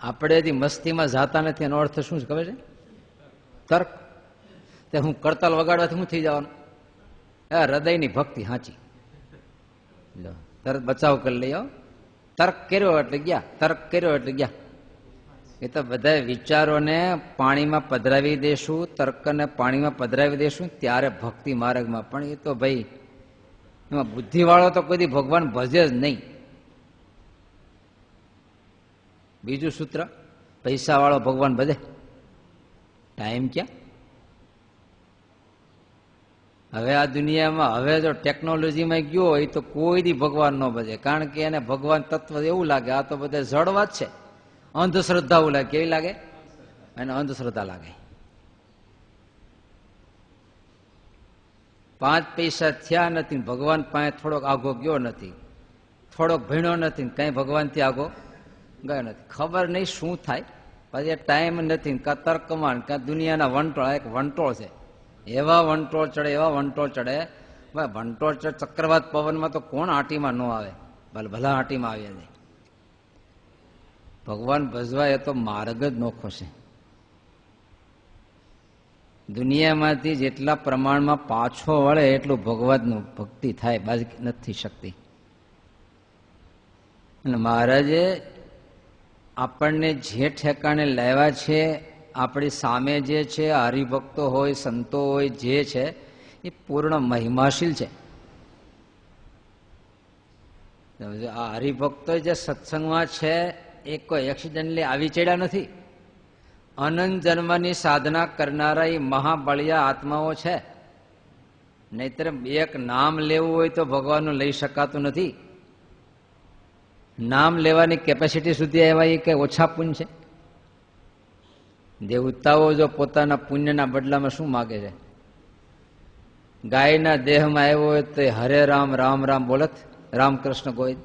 આપણે મસ્તીમાં જાતા નથી એનો અર્થ શું છે ખબર છે? તર્ક. તે હું કરતાલ વગાડવાથી શું થઈ જવાનું? હૃદયની ભક્તિ સાચી, તરત બચાવ કરી લઈ. તર્ક કર્યો એટલે ગયા, તર્ક કર્યો એટલે ગયા. એ તો બધા વિચારોને પાણીમાં પધરાવી દેશું, તર્કને પાણીમાં પધરાવી દેશું ત્યારે ભક્તિ માર્ગમાં. પણ એ તો ભાઈ એમાં બુદ્ધિવાળો તો કોઈ ભગવાન ભજે જ નહીં. બીજું સૂત્ર, પૈસાવાળો ભગવાન ભજે? ટાઈમ ક્યાં? હવે આ દુનિયામાં હવે જો ટેકનોલોજીમાં ગયો હોય તો કોઈ દી ભગવાન ન ભજે, કારણ કે એને ભગવાન તત્વ એવું લાગે આ તો બધા જડવાત છે, અંધશ્રદ્ધાઓ લાગે. કેવી લાગે? એને અંધશ્રદ્ધા લાગે. 5 પૈસા થયા નથી, ભગવાન પાસે થોડોક આગો ગયો નથી, થોડોક ભણ્યો નથી, કઈ ભગવાનથી આગો ગયો નથી. ખબર નહીં શું થાય, પછી ટાઈમ નથી, કાં તર્કમાં કાં દુનિયાના વંટોળ. એક વંટોળ છે, એવા વંટોળ ચડે, એવા વંટોળ ચડે. વંટોળ ચડે ચક્રવાત પવનમાં તો કોણ આટીમાં ન આવે? ભલા આટીમાં આવી જાય. ભગવાન ભજવા એ તો માર્ગ જ નોખો છે. દુનિયામાંથી જેટલા પ્રમાણમાં પાછો વળે એટલું ભગવાનનું ભક્તિ થાય, બાકી નથી શકતી. અને મહારાજે આપણને જે ઠેકાણે લાવ્યા છે, આપણી સામે જે છે હરિભક્તો હોય, સંતો હોય, જે છે એ પૂર્ણ મહિમાશીલ છે. આ હરિભક્તો જે સત્સંગમાં છે એ કોઈ એક્સિડન્ટલી આવી ચડ્યા નથી. અનંત જન્મની સાધના કરનારા એ મહાબળિયા આત્માઓ છે. નહીતર એક નામ લેવું હોય તો ભગવાનનું લઈ શકાતું નથી. નામ લેવાની કેપેસિટી સુધી આવ્યા એ કઈ ઓછા પુણ્ય છે? દેવતાઓ જો પોતાના પુણ્યના બદલામાં શું માગે છે? ગાયના દેહમાં આવ્યો હોય તો હરે રામ રામ રામ બોલત, રામકૃષ્ણ ગોવિંદ.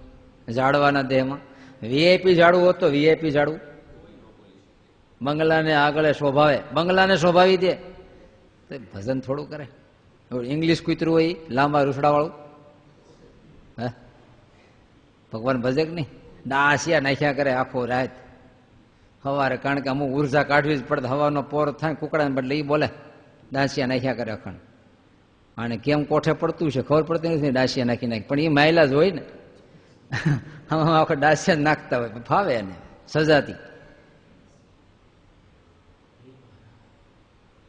ઝાડવાના દેહમાં વીઆઈપી ઝાડવું હોત તો વીઆઈપી ઝાડવું બંગલાને આગળ શોભાવે, બંગલાને શોભાવી દે તો ભજન થોડું કરે. ઇંગ્લિશ કૂતરું હોય લાંબા રૂસડા વાળું, હે ભગવાન ભજે કે નહીં? ડાસિયા નાખ્યા કરે આખો રાત સવારે, કારણ કે અમુક ઉર્જા કાઢવી જ પડે. હવાનો પોર થાય કુકડાને બદલે એ બોલે ડાસિયા નાખ્યા કરે અખંડ. અને કેમ કોઠે પડતું છે ખબર પડતી નથી, ડાસિયા નાખી નાખી. પણ એ માયલા જ હોય ને, આખો ડાસિયા નાખતા હોય, ફાવે એને સજાતી.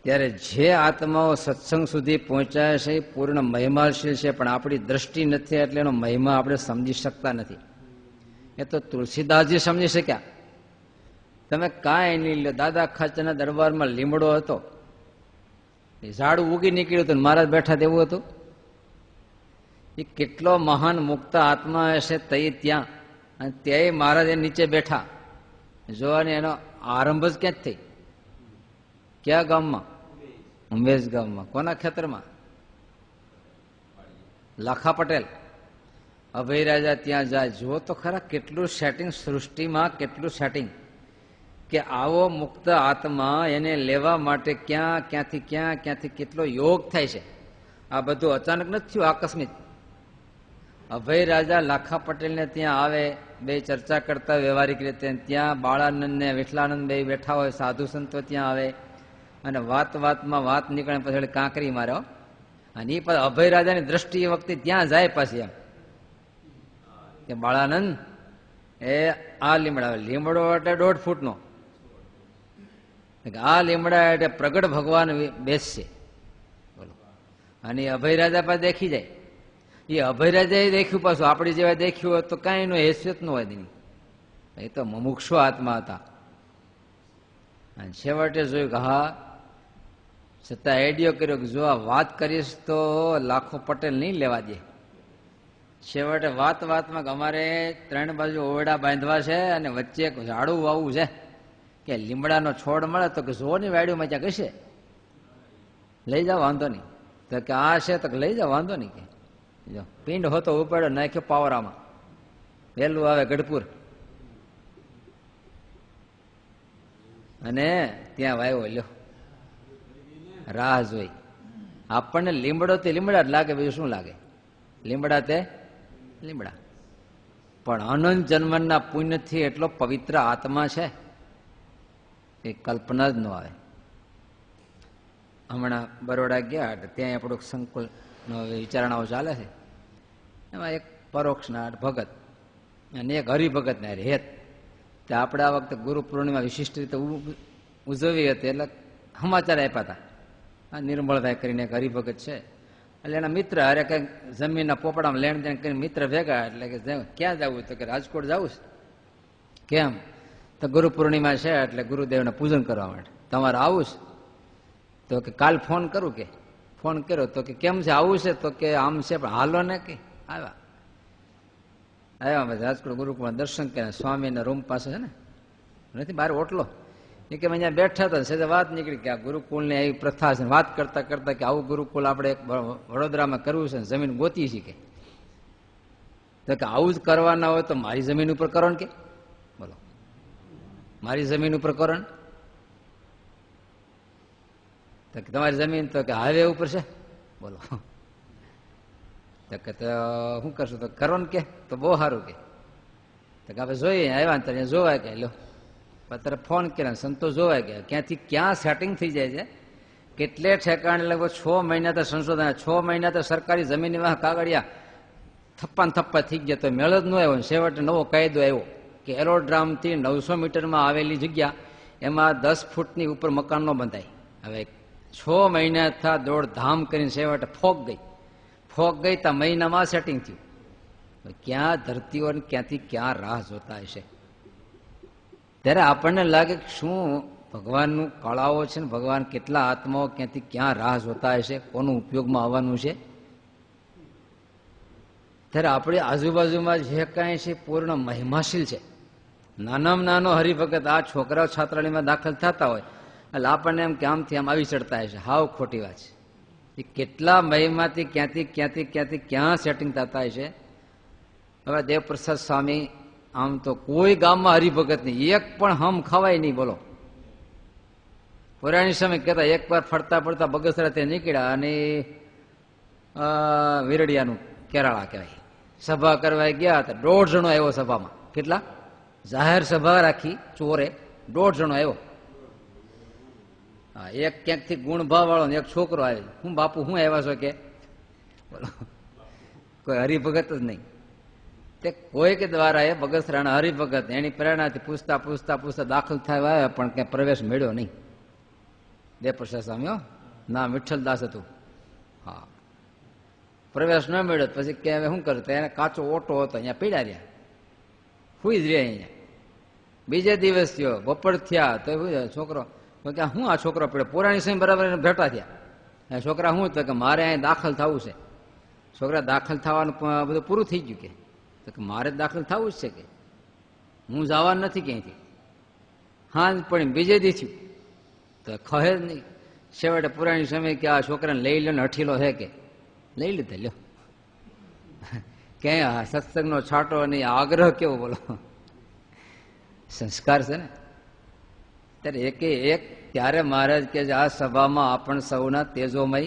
ત્યારે જે આત્માઓ સત્સંગ સુધી પહોંચ્યા છે એ પૂર્ણ મહિમાશીલ છે, પણ આપણી દ્રષ્ટિ નથી એટલે એનો મહિમા આપણે સમજી શકતા નથી. એ તો તુલસીદાસજી સમજી શક્યા. તમે કાંઈ નહીં લો. દાદા ખાચરના દરબારમાં લીમડો હતો, એ ઝાડું ઉગી નીકળ્યું હતું, મહારાજ બેઠા તેવું હતું. એ કેટલો મહાન મુક્ત આત્મા હશે તઈ ત્યાં, અને ત્યાંય મહારાજ એ નીચે બેઠા. જોવાની એનો આરંભ જ ક્યાં જ થઈ? ક્યાં ગામમાં? ઉમેશ ગામમાં. કોના ખેતરમાં? લાખા પટેલ. અભય રાજા ત્યાં જાય. જુઓ તો ખરા કેટલું સેટિંગ સૃષ્ટિમાં, કેટલું સેટિંગ, કે આવો મુક્ત આત્મા એને લેવા માટે ક્યાંથી કેટલો યોગ થાય છે. આ બધું અચાનક નથી થયું, આકસ્મિક. અભય રાજા લાખા પટેલને ત્યાં આવે, બે ચર્ચા કરતા વ્યવહારિક રીતે. ત્યાં બાળાનંદ ને વિઠલાનંદ બે બેઠા હોય, સાધુ સંતો ત્યાં આવે, અને વાતમાં વાત નીકળે પછી કાંકરી મારે. અને એ પછી અભય રાજાની દ્રષ્ટિ એ વખતે ત્યાં જાય પાછી, એમ કે બાળાનંદ એ આ લીમડો એટલે 1.5 ફૂટનો, આ લીમડા એટલે પ્રગટ ભગવાન બેસશે. બોલો. અને અભય રાજા પાસે દેખી જાય. એ અભય રાજાએ દેખ્યું પાછું, આપણી જેવા દેખ્યું હોત તો કાંઈ એનું હેસિયત ન હોય તેની. એ તો મુમુક્ષુ આત્મા હતા. અને છેવટે જોયું કે હા, છતાં આઈડિયો કર્યો કે જો આ વાત કરીશ તો લાખો પટેલ નહીં લેવા દે. છેવટે વાતમાં અમારે 3 બાજુ ઓરડા બાંધવા છે, અને વચ્ચે એક ઝાડું વાવવું છે, કે લીમડાનો છોડ મળે તો કે જો ની વાડીમાં ત્યાં કશે લઈ જાઓ, વાંધો નહીં. તો કે આ છે તો લઈ જાઓ, વાંધો નહીં. કે જો પિંડ હોતો ઉપાડ્યો, નાખ્યો પાવરામાં, વહેલું આવે ગઢપુર, અને ત્યાં વાવ્યો. લ્યો, રાહ જોઈ. આપણને લીમડો તે લીમડા જ લાગે, બીજું શું લાગે? લીમડા તે લીમડા. પણ અનંત જન્મના પુણ્યથી એટલો પવિત્ર આત્મા છે એ કલ્પના જ ન આવે. હમણાં બરોડા ગયા, ત્યાં આપણું સંકુલનો વિચારણાઓ ચાલે છે. એમાં એક પરોક્ષના ભગત અને એક હરિભગત ને હેત. તે આપણે આ વખતે ગુરુ પૂર્ણિમા વિશિષ્ટ રીતે ઉજવી હતી, એટલે સમાચાર આપ્યા હતા. આ નિર્મળભાઈ કરીને એક હરિભગત છે, એટલે એના મિત્ર અરે કંઈક જમીનના પોપડામાં લેણ દેણ કરીને મિત્ર ભેગા. એટલે કે ક્યાં જવું? તો કે રાજકોટ જવું છે. કેમ? તો ગુરુ પૂર્ણિમા છે એટલે ગુરુદેવને પૂજન કરવા માટે. તમારે આવું છે? તો કે કાલ ફોન કરું. કે ફોન કર્યો તો કે કેમ છે, આવું છે? તો કે આમ છે, પણ હાલો ને. કે આવ્યા રાજકોટ ગુરુકુળ દર્શન કર્યા. સ્વામીના રૂમ પાસે છે ને, નથી બહાર ઓટલો. એ કે અહીંયા બેઠા હતા, સીધા વાત નીકળી કે આ ગુરુકુળની આવી પ્રથા છે. વાત કરતા કરતા કે આવું ગુરુકુળ આપણે વડોદરામાં કરવું છે, જમીન ગોતી છે. કે તો કે આવું જ કરવાના હોય તો મારી જમીન ઉપર કરો ને. કે બોલો, મારી જમીન ઉપર કરો ને. તો કે તમારી જમીન તો કે હાઈવે ઉપર છે. બોલો, તો કે તો શું કરશું? તો કરો ને. કે તો બહુ સારું. કે તો કે આપણે જોઈએ, આવ્યા ને ત્યાં જોવાય. કે લો, અત્યારે ફોન કર્યા, સંતો જોવાય ગયા, ક્યાંથી ક્યાં સેટિંગ થઈ જાય છે. કેટલે ઠેકાણે લગભગ 6 મહિના તો સંશોધન, 6 મહિના તો સરકારી જમીનમાં કાગળિયા થપ્પા થઈ ગયા, તો મેળ જ ન આવ્યો. છેવટે નવો કાયદો આવ્યો કે એરોડ્રામથી 900 મીટરમાં આવેલી જગ્યા એમાં 10 ફૂટની ઉપર મકાન ન બંધાય. હવે 6 મહિના થા દોડધામ કરીને છેવટે ફોગ ગઈ તો મહિનામાં સેટિંગ થયું. ક્યાં ધરતીઓ ક્યાંથી ક્યાં રાહ જોતા હશે. ત્યારે આપણને લાગે કે શું ભગવાનનું કળાઓ છે ને, ભગવાન કેટલા આત્માઓ ક્યાંથી ક્યાં રાહ જોતા હશે, કોનું ઉપયોગમાં આવવાનું છે. ત્યારે આપણી આજુબાજુમાં જે કાંઈ છે પૂર્ણ મહિમાશીલ છે. નાનામાં નાનો હરિભગત આ છોકરાઓ છાત્રાલયમાં દાખલ થતા હોય એટલે આપણને એમ કે આમથી આમ આવી ચડતા હશે. હાવ ખોટી વાત છે. એ કેટલા મહિમાથી ક્યાંથી ક્યાં સેટિંગ થતા હશે. હવે દેવપ્રસાદ સ્વામી આમ તો કોઈ ગામમાં હરિભગત નહીં, એક પણ હમ ખવાય નહીં. બોલો, પુરાણી સમય કહેતા એક વાર ફરતા બગસરાથી નીકળ્યા અને વિરડિયાનું કેરાળા કહેવાય સભા કરવા ગયા હતા. 1.5 જણો આવ્યો સભામાં. કેટલા? જાહેર સભા રાખી ચોરે 1.5 જણો આવ્યો. હા, એક ક્યાંકથી ગુણભાવ વાળો ને એક છોકરો આવ્યો. હું બાપુ હું આવ્યા છો? કે બોલો, કોઈ હરિભગત જ નહીં. તે કોઈ કે દ્વારા એ બગસરાના હરિભગત એની પ્રેરણાથી પૂછતા દાખલ થયા આવ્યા, પણ ક્યાંય પ્રવેશ મળ્યો નહીં. દેવપ્રસાદ સ્વામી ના વિઠ્ઠલદાસ હતું. હા, પ્રવેશ ન મળ્યો. પછી કે હવે શું કર્યું? તો એને કાચો ઓટો હતો, અહીંયા પીડ્યા રહ્યા. હુઈ જ રહે અહીંયા. બીજે દિવસ થયો, બપોર થયા તો છોકરો કે હું આ છોકરો પડ્યો, પુરાણી સમય બરાબર ભેટા થયા. છોકરા શું તો કે મારે અહીંયા દાખલ થવું છે. છોકરા દાખલ થવાનું બધું પૂરું થઈ ગયું કે મારે દાખલ થવું જ છે કે હું જવાનું નથી ક્યાંયથી. હા પણ બીજે દી થયું તો ખહે જ નહીં. છેવટે પુરાણી સમય કે આ છોકરાને લઈ લો ને હઠીલો છે કે લઈ લીધે લ્યો. ક્યાંય સત્સંગનો છાંટો નહીં, આગ્રહ કેવો બોલો, સંસ્કાર છે ને. ત્યારે એકે એક ત્યારે મહારાજ કે આ સભામાં આપણ સૌના તેજોમય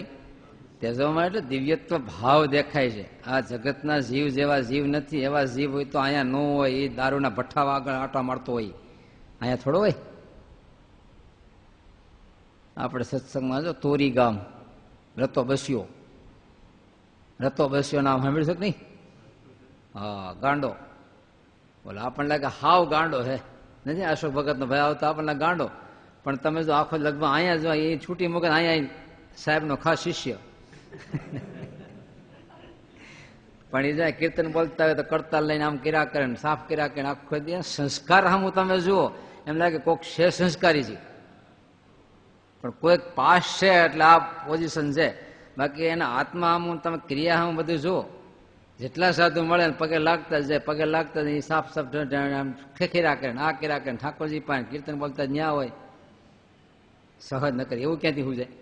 એટલે દિવ્યત્વ ભાવ દેખાય છે. આ જગતના જીવ જેવા જીવ નથી. એવા જીવ હોય તો અહીંયા ન હોય. એ દારૂના ભઠ્ઠા આગળ આટા મારતો હોય, અહીંયા થોડો હોય. આપણે સત્સંગમાં જો તોરી ગામ રતો બસ્યો નામ સાંભળ્યું છે કે નહીં? હા, ગાંડો બોલો. આપણને લાગે હાવ ગાંડો હે નથી. અશોક ભગત નો ભાઈ આવતા આપણને ગાંડો, પણ તમે જો આખો લગભગ અહીંયા જો એ છૂટી મૂકે અહીંયા સાહેબનો ખાસ શિષ્ય. પણ એ જાય કીર્તન બોલતા હોય તો કરતાલ લઈને આમ કર્યા કરે, સાફ કર્યા કરે, આખો દે સંસ્કાર સામું તમે જુઓ એમ લાગે કોઈક છે સંસ્કારી છે, પણ કોઈક પાસ છે એટલે આ પોઝિશન છે. બાકી એના આત્મા આમ તમે ક્રિયા આમ બધું જુઓ. જેટલા સાધુ મળે ને પગે લાગતા જાય, પગે લાગતા જાય, સાફ સાફ ખેખીરા કરે, આ કર્યા કરે, ઠાકોરજી પાસે કીર્તન બોલતા ન્યા હોય, સહજ ન કરે એવું ક્યાંથી શું જાય?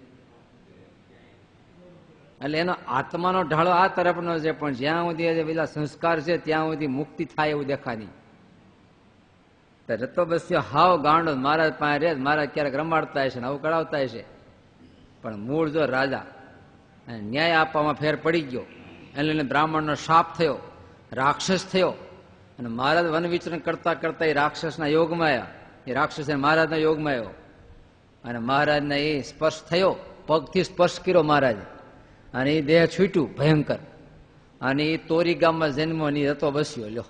એટલે એનો આત્માનો ઢાળો આ તરફનો છે, પણ જ્યાં સુધી પેલા સંસ્કાર છે ત્યાં સુધી મુક્તિ થાય એવું દેખાય. રતો બસ્યો હાવ ગાંડો મહારાજ પાસે રે, મહારાજ ક્યારેક રમાડતા હશે ને આવું કરાવતા હશે, પણ મૂળ જો રાજા ન્યાય આપવામાં ફેર પડી ગયો, એટલે બ્રાહ્મણનો શાપ થયો, રાક્ષસ થયો, અને મહારાજ વન વિચરણ કરતા કરતા એ રાક્ષસના યોગમાં આવ્યા. એ રાક્ષસ મહારાજના યોગમાં આવ્યો, અને મહારાજને એ સ્પર્શ થયો, પગથી સ્પર્શ કર્યો મહારાજ, અને એ દેહ છૂટ્યું ભયંકર, અને એ તોરી ગામમાં જન્મો ની રતો બસ્યો. લ્યો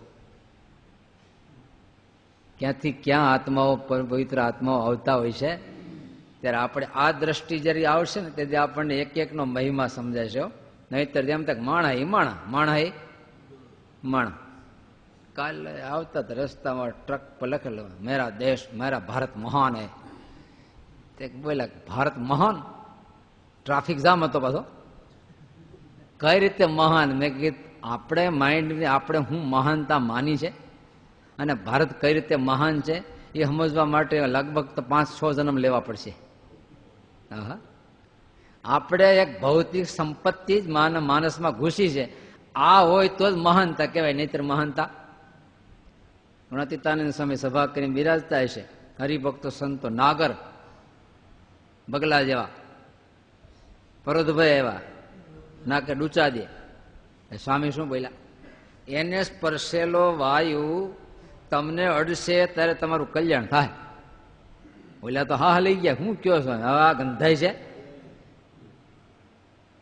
ક્યાંથી ક્યાં આત્માઓ પવિત્ર આત્માઓ આવતા હોય છે. ત્યારે આપણે આ દ્રષ્ટિ જયારે આવશે ને તેથી આપણને એક એકનો મહિમા સમજાય છે. નહીતર જેમ તક માણા. કાલે આવતા રસ્તામાં ટ્રક પર લખેલો મેરા દેશ મેરા ભારત મહાન હે. તે બોલ્યા ભારત મહાન, ટ્રાફિક જામ હતો પાછો. કઈ રીતે મહાન? મેં કીધું આપણે માઇન્ડ આપણે હું મહાનતા માની છે, અને ભારત કઈ રીતે મહાન છે એ સમજવા માટે લગભગ તો 5-6 જન્મ લેવા પડશે. આપણે એક ભૌતિક સંપત્તિ જ માનસમાં ઘૂસી છે. આ હોય તો જ મહાનતા કહેવાય, નહીતર મહાનતા. ગુણાતીતાનંદ સ્વામી સભા કરીને બિરાજતા હશે, હરિભક્તો સંતો નાગર બગલા જેવા, પરોધભાઈ એવા નાકે ડૂચા દે. સ્વામી શું બોલ્યા? એને સ્પર્શેલો વાયુ તમને અડશે ત્યારે તમારું કલ્યાણ થાય. બોલ્યા તો હા લઈ ગયા. હું કયો છો હવે આ ગંધાય છે?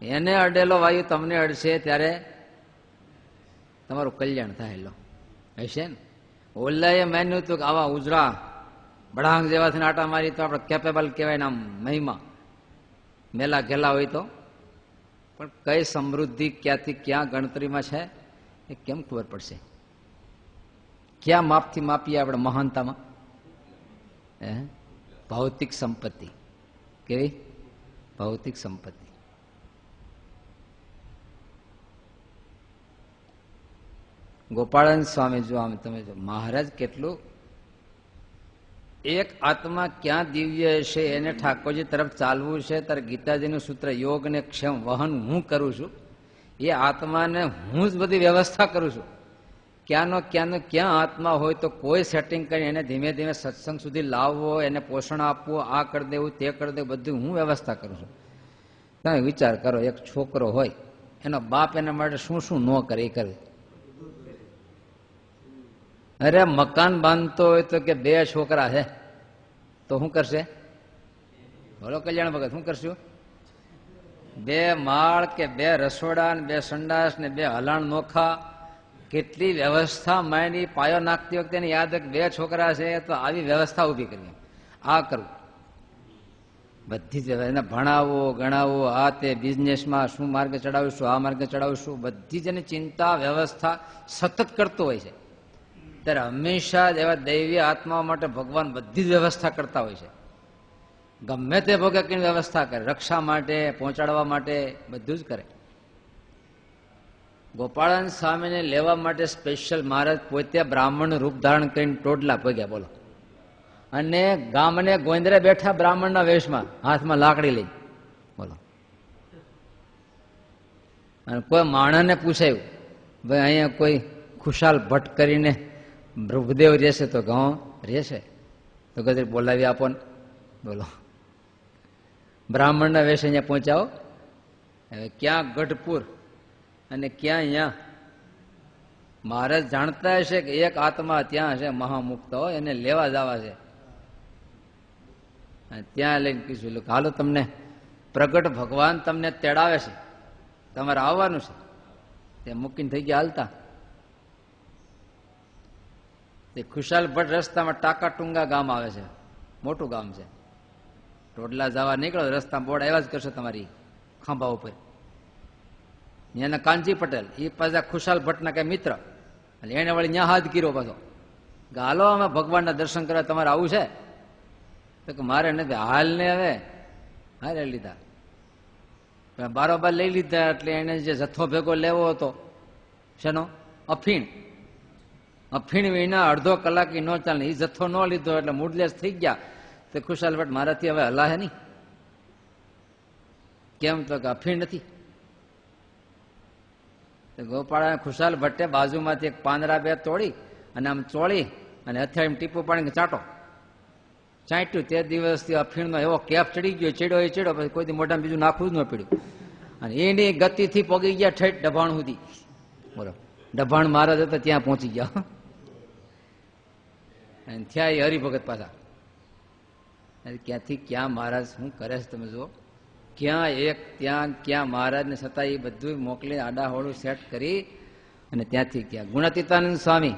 એને અડેલો વાયુ તમને અડશે ત્યારે તમારું કલ્યાણ થાય. લો હશે ને. ઓલ્લાએ માન્યું હતું કે આવા ઉજળા બળાંગ જેવાથી આટા મારી તો આપણે કેપેબલ કહેવાય ને આમ મહિમા મેલા ઘેલા હોય તો. પણ કઈ સમૃદ્ધિ ક્યાંથી ક્યાં ગણતરીમાં છે એ કેમ ખબર પડશે? ક્યાં માપથી માપીએ આપણે મહાનતામાં? ભૌતિક સંપત્તિ. કેવી ભૌતિક સંપત્તિ? ગોપાળાનંદ સ્વામી જો આમ તમે જો મહારાજ કેટલું એક આત્મા ક્યાં દિવ્ય હશે એને ઠાકોરજી તરફ ચાલવું છે. ત્યારે ગીતાજીનું સૂત્ર યોગ ને ક્ષમ વહન હું કરું છું. એ આત્માને હું જ બધી વ્યવસ્થા કરું છું. ક્યાંનો ક્યાં આત્મા હોય તો કોઈ સેટિંગ કરી એને ધીમે ધીમે સત્સંગ સુધી લાવવો, એને પોષણ આપવું, આ કરી દેવું તે કરી દેવું, બધું હું વ્યવસ્થા કરું છું. તમે વિચાર કરો, એક છોકરો હોય એનો બાપ એના માટે શું શું ન કરે એ કરે. અરે મકાન બાંધતો હોય તો કે 2 છોકરા છે તો શું કરશે? બોલો કલ્યાણ ભગત, શું કરશું? 2 માળ કે 2 રસોડા ને 2 સંડાસ ને 2 હલાણ નોખા, કેટલી વ્યવસ્થા માયની. પાયો નાખતી વખતે એને યાદ 2 છોકરા છે તો આવી વ્યવસ્થા ઉભી કરવી, આ કરવું, બધી જ એને ભણાવવો ગણાવવો, આ તે બિઝનેસમાં શું માર્ગે ચડાવીશું, આ માર્ગે ચડાવીશું, બધી જ એની ચિંતા વ્યવસ્થા સતત કરતો હોય છે. ત્યારે હંમેશા જ એવા દૈવી આત્માઓ માટે ભગવાન બધી જ વ્યવસ્થા કરતા હોય છે. ગમે તે ભોગે કઈ વ્યવસ્થા કરે, રક્ષા માટે, પહોંચાડવા માટે બધું જ કરે. ગોપાળાનંદ સ્વામીને લેવા માટે સ્પેશિયલ મહારાજ પોતે બ્રાહ્મણનું રૂપ ધારણ કરીને ટોડલા પગ્યા, બોલો. અને ગામને ગોંદરે બેઠા બ્રાહ્મણના વેશમાં, હાથમાં લાકડી લઈ, બોલો. અને કોઈ માણસને પૂછાયું, ભાઈ અહીંયા કોઈ ખુશાલ ભટ્ટ કરીને ભૃગદેવ રહેશે? તો ગાં રહેશે. તો કદી બોલાવી આપો ને, બોલો. બ્રાહ્મણના વેશ અહીંયા પહોંચાવો. હવે ક્યાં ગઢપુર અને ક્યાં અહીંયા? મહારાજ જાણતા હશે કે એક આત્મા ત્યાં હશે મહામુક્ત હોય, એને લેવા જવા છે. ત્યાં લઈને કીધું, હાલો તમને પ્રગટ ભગવાન તમને તેડાવે છે, તમારે આવવાનું છે. તે મૂકીને થઈ ગયા હાલતા. તે ખુશાલ ભટ્ટ રસ્તામાં ટાકા ટુંગા ગામ આવે છે, મોટું ગામ છે. ટોડલા જવા નીકળો, રસ્તામાં બોર્ડ આવ્યા જ કરશો તમારી ખાંભા ઉપર. એના કાનજી પટેલ, એ પાછા ખુશાલ ભટ્ટના કઈ મિત્ર, એટલે એને વળી ત્યાં હાથ ગીરો પાછો, હાલો અમે ભગવાનના દર્શન કરવા તમારે આવું છે? તો કે મારે નથી, હાલ ને હવે હારે લીધા. બારોબાર લઈ લીધા. એટલે એને જે જથ્થો ભેગો લેવો હતો, શેનો? અફીણ. અફીણ વિના અડધો કલાક ન ચાલે. એ જથ્થો ન લીધો એટલે મૂડલેસ થઈ ગયા. તો ખુશાલ ભટ્ટ, મારાથી હવે હલાહે નહીં. કેમ? તો કે અફીણ નથી. ગોપાળા ખુશાલ ભટ્ટે બાજુમાંથી એક પાંદડા બે તોડી અને આમ ચોળી અને હથિયાર ટીપું પાડીને ચાટો. ચાટ્યું. તે દિવસથી અફીણનો એવો કેપ ચડી ગયો, ચડ્યો એ ચડ્યો, પછી કોઈ મોઢામાં બીજું નાખવું જ ન પડ્યું. અને એની ગતિથી પોગી ગયા ઠેઠ ડભાણ સુધી, બોલો. ડભાણ મહારાજ હતા ત્યાં પહોંચી ગયા. અને થયા એ હરિભગત પાછા. ક્યાંથી ક્યાં મહારાજ શું કરે છે તમે જુઓ. ક્યાં એક ત્યાં ક્યાં મહારાજને છતાં એ બધું મોકલી આડાહોળું સેટ કરી અને ત્યાંથી ક્યાં ગુણાતીતાનંદ સ્વામી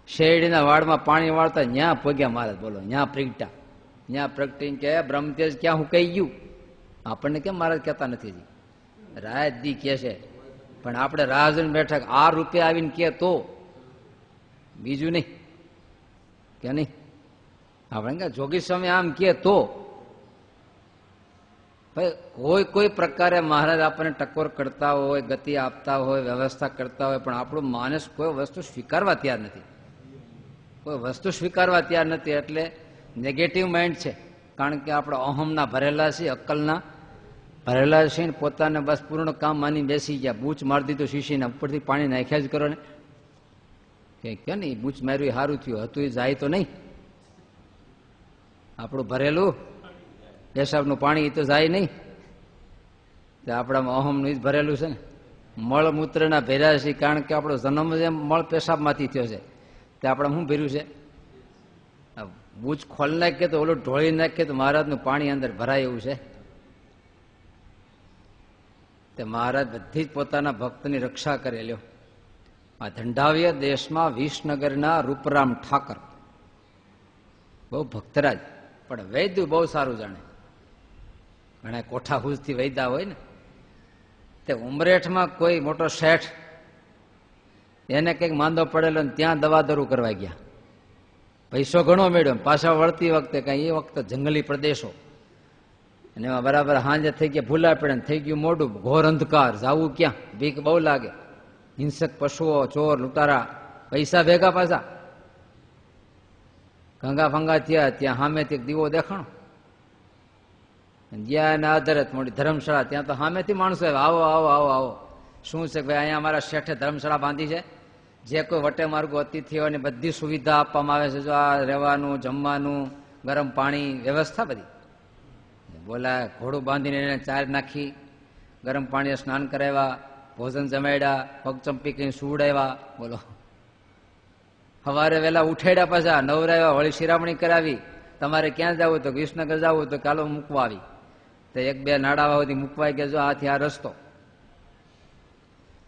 શેરડીના વાડમાં પાણી વાળતા ત્યાં પગ્યા મહારાજ, બોલો. ત્યાં પ્રગટા, ત્યાં પ્રગટીને કે બ્રહ્મતેજ ક્યાં હું કહી ગયું? આપણને કેમ મહારાજ કહેતા નથી? રાત દી કે છે, પણ આપણે રાહ જોઈને બેઠા આ રૂપે આવીને કે તો, બીજું નહીં કે નહીં. આપણે જોગી સ્વામી આમ કે તો ભાઈ કોઈ પ્રકારે મહારાજ આપણને ટકોર કરતા હોય, ગતિ આપતા હોય, વ્યવસ્થા કરતા હોય, પણ આપણું માનસ કોઈ વસ્તુ સ્વીકારવા તૈયાર નથી. કોઈ વસ્તુ સ્વીકારવા તૈયાર નથી. એટલે નેગેટિવ માઇન્ડ છે. કારણ કે આપણે અહમના ભરેલા છીએ, અક્કલના ભરેલા છે ને પોતાને બસ પૂર્ણ કામ માની બેસી ગયા. બૂચ મારી દીધું શીશીને, ઉપરથી પાણી નાખ્યા જ કરો ને. કે નહીં બૂચ માર્યું સારું થયું હતું, એ જાય તો નહીં. આપણું ભરેલું પેશાબનું પાણી તો જાય નહીં. આપણામાં અહમનું જ ભરેલું છે ને. મળમૂત્રના ભેર્યા છે, કારણ કે આપણો જન્મ જેમ મળ પેશાબમાંથી થયો છે. તે આપણે શું ભર્યું છે? બૂચ ખોલ નાખીએ તો ઓલું ઢોળી નાખીએ તો મહારાજનું પાણી અંદર ભરાય એવું છે. તે મહારાજ બધી જ પોતાના ભક્તની રક્ષા કરે. લ્યો, આ ધંધાવીય દેશમાં વિસનગરના રૂપરામ ઠાકર બહુ ભક્તરાજ, પણ વૈદ્ય બહુ સારું જાણે. ઘણા કોઠા હુજથી વૈદા હોય ને. તે ઉમરેઠમાં કોઈ મોટો શેઠ, એને કંઈક માંદો પડેલો ને ત્યાં દવા દરું કરવા ગયા. પૈસો ઘણો મેળ્યો. પાછા વળતી વખતે કઈ એ વખતે જંગલી પ્રદેશો, અને એમાં બરાબર હાંજે થઈ ગયા, ભૂલા પડે થઈ ગયું મોડું, ઘોર અંધકાર, જાવું ક્યાં? બીક બહુ લાગે. હિંસક પશુઓ, ચોર, લૂંટારા, પૈસા ભેગા પાછા. ગંગા ફંગા થયા. ત્યાં સામેથી દીવો દેખાણો. જ્યાં આધારે મોટી ધર્મશાળા, ત્યાં તો સામેથી માણસો આવો આવો આવો આવો. શું છે ભાઈ? અહીંયા અમારા શેઠે ધર્મશાળા બાંધી છે. જે કોઈ વટે માર્ગો અતિથિઓને બધી સુવિધા આપવામાં આવે છે. જો આ રહેવાનું, જમવાનું, ગરમ પાણી, વ્યવસ્થા બધી. બોલા ઘોડું બાંધીને એને ચાર નાખી, ગરમ પાણીએ સ્નાન કરાવ્યા, ભોજન જમાડ્યા, પગ ચંપી કઈ સુવડાવ્યા. બોલો, સવારે વહેલા ઉઠાડ્યા, પાછા નવરાવ્યા, વળી શિરામણી કરાવી. તમારે ક્યાં જવું? તો વિસનગર જવું તો કાલો મૂકવા આવી. તો એક બે નાડાવા સુધી મૂકવાય કે જો આથી આ રસ્તો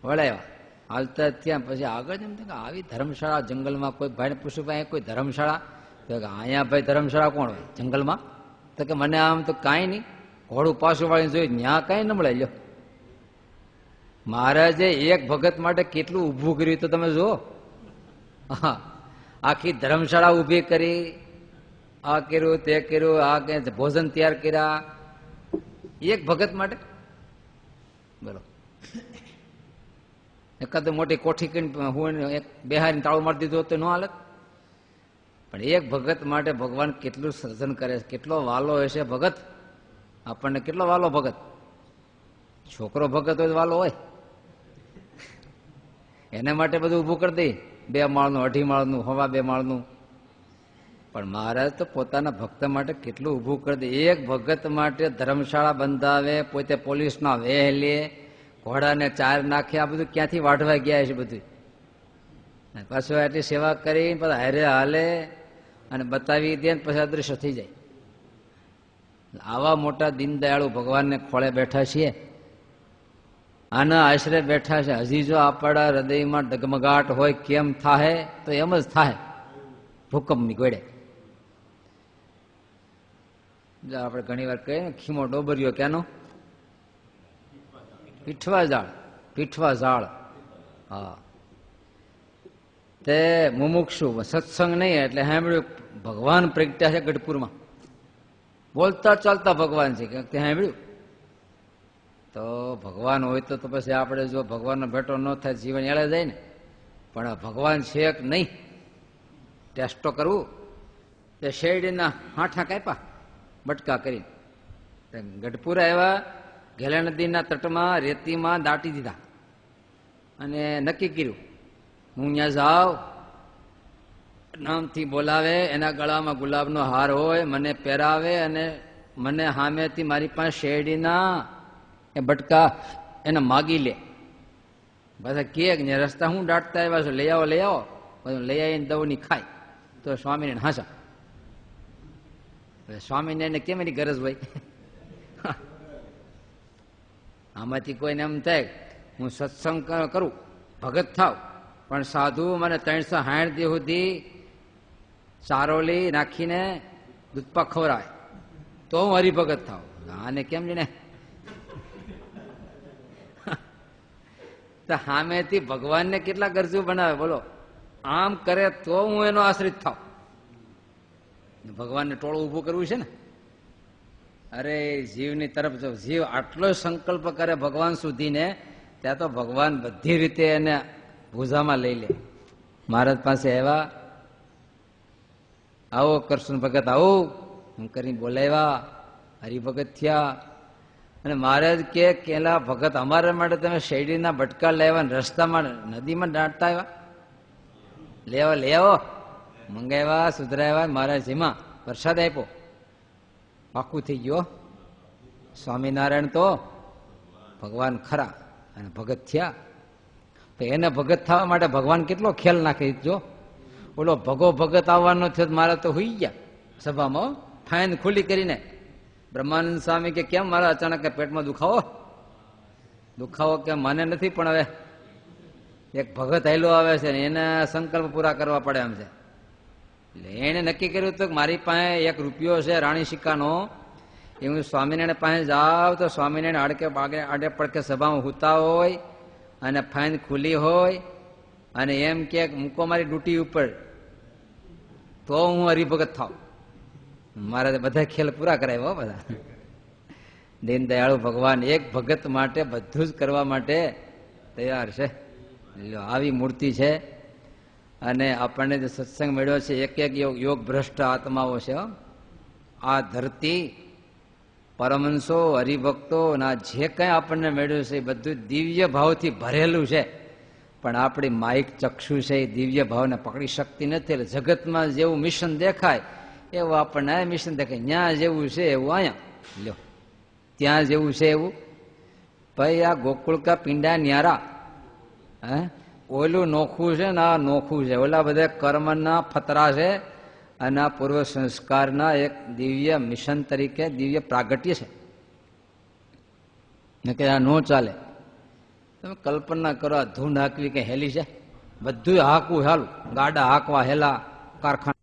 વળાવ્યા. હાલતા ત્યાં પછી આગળ એમ કે આવી ધર્મશાળા જંગલમાં, કોઈ ભાઈને પૂછ્યું ભાઈ કોઈ ધર્મશાળા? તો કે અહીંયા ભાઈ ધર્મશાળા કોણ હોય જંગલમાં? તો કે મને આમ તો કાંઈ નહીં. ઘોડું પાછું વાળીને જોયું, ત્યાં કાંઈ ન મળે. લ્યો, મહારાજે એક ભગત માટે કેટલું ઊભું કર્યું તો તમે જુઓ. હા, આખી ધર્મશાળા ઊભી કરી, આ કર્યું તે કર્યું, આ કે ભોજન તૈયાર કર્યા એક ભગત માટે. બોલો, એકાદ મોટી કોઠી કરીને હું બેહારીને તાળું મારી દીધું તો ન હાલત. પણ એક ભગત માટે ભગવાન કેટલું સર્જન કરે છે, કેટલો વાલો હશે ભગત. આપણને કેટલો વાલો ભગત. છોકરો ભગત હોય વાલો હોય, એને માટે બધું ઊભું કરી દે, 2 માળનું 2.5 માળનું 2.5 માળનું. પણ મહારાજ તો પોતાના ભક્ત માટે કેટલું ઊભું કરી દે. એક ભગત માટે ધર્મશાળા બંધાવે, પોતે પોલીસના વેહ લે, ઘોડાને 4 નાખે. આ બધું ક્યાંથી વાઢવા ગયા છે બધું. પાછું આટલી સેવા કરી પછી હારે હાલે અને બતાવી દે ને પછી અદૃશ્ય થઈ જાય. આવા મોટા દીનદયાળુ ભગવાનને ખોળે બેઠા છીએ, આના આશરે બેઠા છે. હજી જો આપણા હૃદયમાં ડગમગાટ હોય કેમ થાય? તો એમ જ થાય, ભૂકંપની ગોળે. આપણે ઘણી વાર કહીએ ને, ખીમો ડોબર્યો ક્યાંનો? પીઠવા ઝાડ. પીઠવા ઝાડ. હા, તે મુમુક્ષુ સત્સંગ નહીં એટલે સાંભળ્યું ભગવાન પ્રગટ્યા છે ગઢપુરમાં. બોલતા ચાલતા ભગવાન છે કે સાંભળ્યું. તો ભગવાન હોય તો પછી આપણે જો ભગવાનનો ભેટો ન થાય જીવન એળે જાય ને. પણ ભગવાન છે કે નહીં ટેસ્ટો કરવું. તે શેરડીના હાંઠા કાપ્યા બટકા કરીને. ગઢપુરા એવા ઘેલા નદીના તટમાં રેતીમાં દાટી દીધા અને નક્કી કર્યું, હું ત્યાં જાઉં, નામથી બોલાવે, એના ગળામાં ગુલાબનો હાર હોય, મને પહેરાવે અને મને સામેથી મારી પાસે શેરડીના એ બટકા એને માગી લે. બધા કે રસ્તા હું દાટતા આવ્યા છો, લઈ આવો લઈ આવો. બધું લઈ આવીને દવની ખાય તો સ્વામિનારાયણ હાંસા. સ્વામિનારાયણ કેમ એની ગરજ હોય? આમાંથી કોઈને એમ થાય હું સત્સંગ કરું, ભગત થાવ, પણ સાધુ મને 360 દિવસ સુધી ચારોલી નાખીને દૂધપાક ખવડાવે તો હું હરિભગત થાવ. આને કેમ જણે? સામેથી ભગવાનને કેટલા ગરજુ બનાવે બોલો. આમ કરે તો હું એનો આશ્રિત થાવ. ભગવાનને ટોળું ઊભું કરવું છે ને. અરે જીવની તરફ જો જીવ આટલો સંકલ્પ કરે ભગવાન સુધીને, ત્યાં તો ભગવાન બધી રીતે એને ભૂજામાં લઈ લે. મહારાજ પાસે આવ્યા, આવો કૃષ્ણ ભગત આવો એમ કરીને બોલાવ્યા, હરિભગત થયા. અને મહારાજ કે કેલા ભગત અમારા માટે તમે શેરડીના બટકા લેવા રસ્તામાં નદીમાં દાટતા આવ્યા, લેવા લઈ આવો. મંગાવ્યા, સુધરાવ્યા. મહારાજ જેમાં પ્રસાદ આપ્યો, પાકું થઈ ગયો. સ્વામિનારાયણ તો ભગવાન ખરા અને ભગત થયા. તો એને ભગત થવા માટે ભગવાન કેટલો ખેલ નાખી. જો ઓલો ભગો ભગત આવવાનો થયો મારે તો હોઈ ગયા સભામાં, ફાઇન ખુલ્લી કરીને. બ્રહ્માનંદ સ્વામી કે કેમ મારા અચાનક પેટમાં દુખાવો? દુખાવો કે મને નથી, પણ હવે એક ભગત હાલો આવે છે ને એને સંકલ્પ પૂરા કરવા પડે એમ છે. એટલે એને નક્કી કર્યું હતું કે મારી પાસે 1 રૂપિયો છે રાણી સિક્કાનો, એ હું સ્વામિનારાયણ પાસે જાઉં તો સ્વામિનારાયણ આડે પડકે સભામાં હુતા હોય અને ફાઇન ખુલ્લી હોય અને એમ કે મૂકો મારી ડ્યુટી ઉપર તો હું હરિભગત થાવ. મારે બધા ખેલ પૂરા કરાવ્યા બધા. દીનદયાળુ ભગવાન એક ભગત માટે બધું જ કરવા માટે તૈયાર છે. આવી મૂર્તિ છે. અને આપણને જે સત્સંગ મળ્યો છે, એક એક યોગ ભ્રષ્ટ આત્માઓ છે. આ ધરતી પરમહંસો હરિભક્તો ના જે કંઈ આપણને મળ્યું છે એ બધું દિવ્ય ભાવથી ભરેલું છે. પણ આપણી માઇક ચક્ષુ છે એ દિવ્ય ભાવને પકડી શકતી નથી. એટલે જગતમાં જેવું મિશન દેખાય એવું આપણને આ મિશન દેખાય. ત્યાં જેવું છે એવું અહીંયા લ્યો, ત્યાં જેવું છે એવું. ભાઈ આ ગોકુળ કા પિંડા ન્યારા. હે ઓલું નોખું છે ને આ નોખું છે. ઓલા બધા કર્મના ફતરા છે અને આ પૂર્વ સંસ્કારના એક દિવ્ય મિશન તરીકે દિવ્ય પ્રાગટ્ય છે. ને કે આ નો ચાલે. તમે કલ્પના કરો, આ ધૂંઢ હાંકવી કે હેલી છે? બધું હાંકવું હાલું, ગાડા હાંકવા હેલા, કારખાના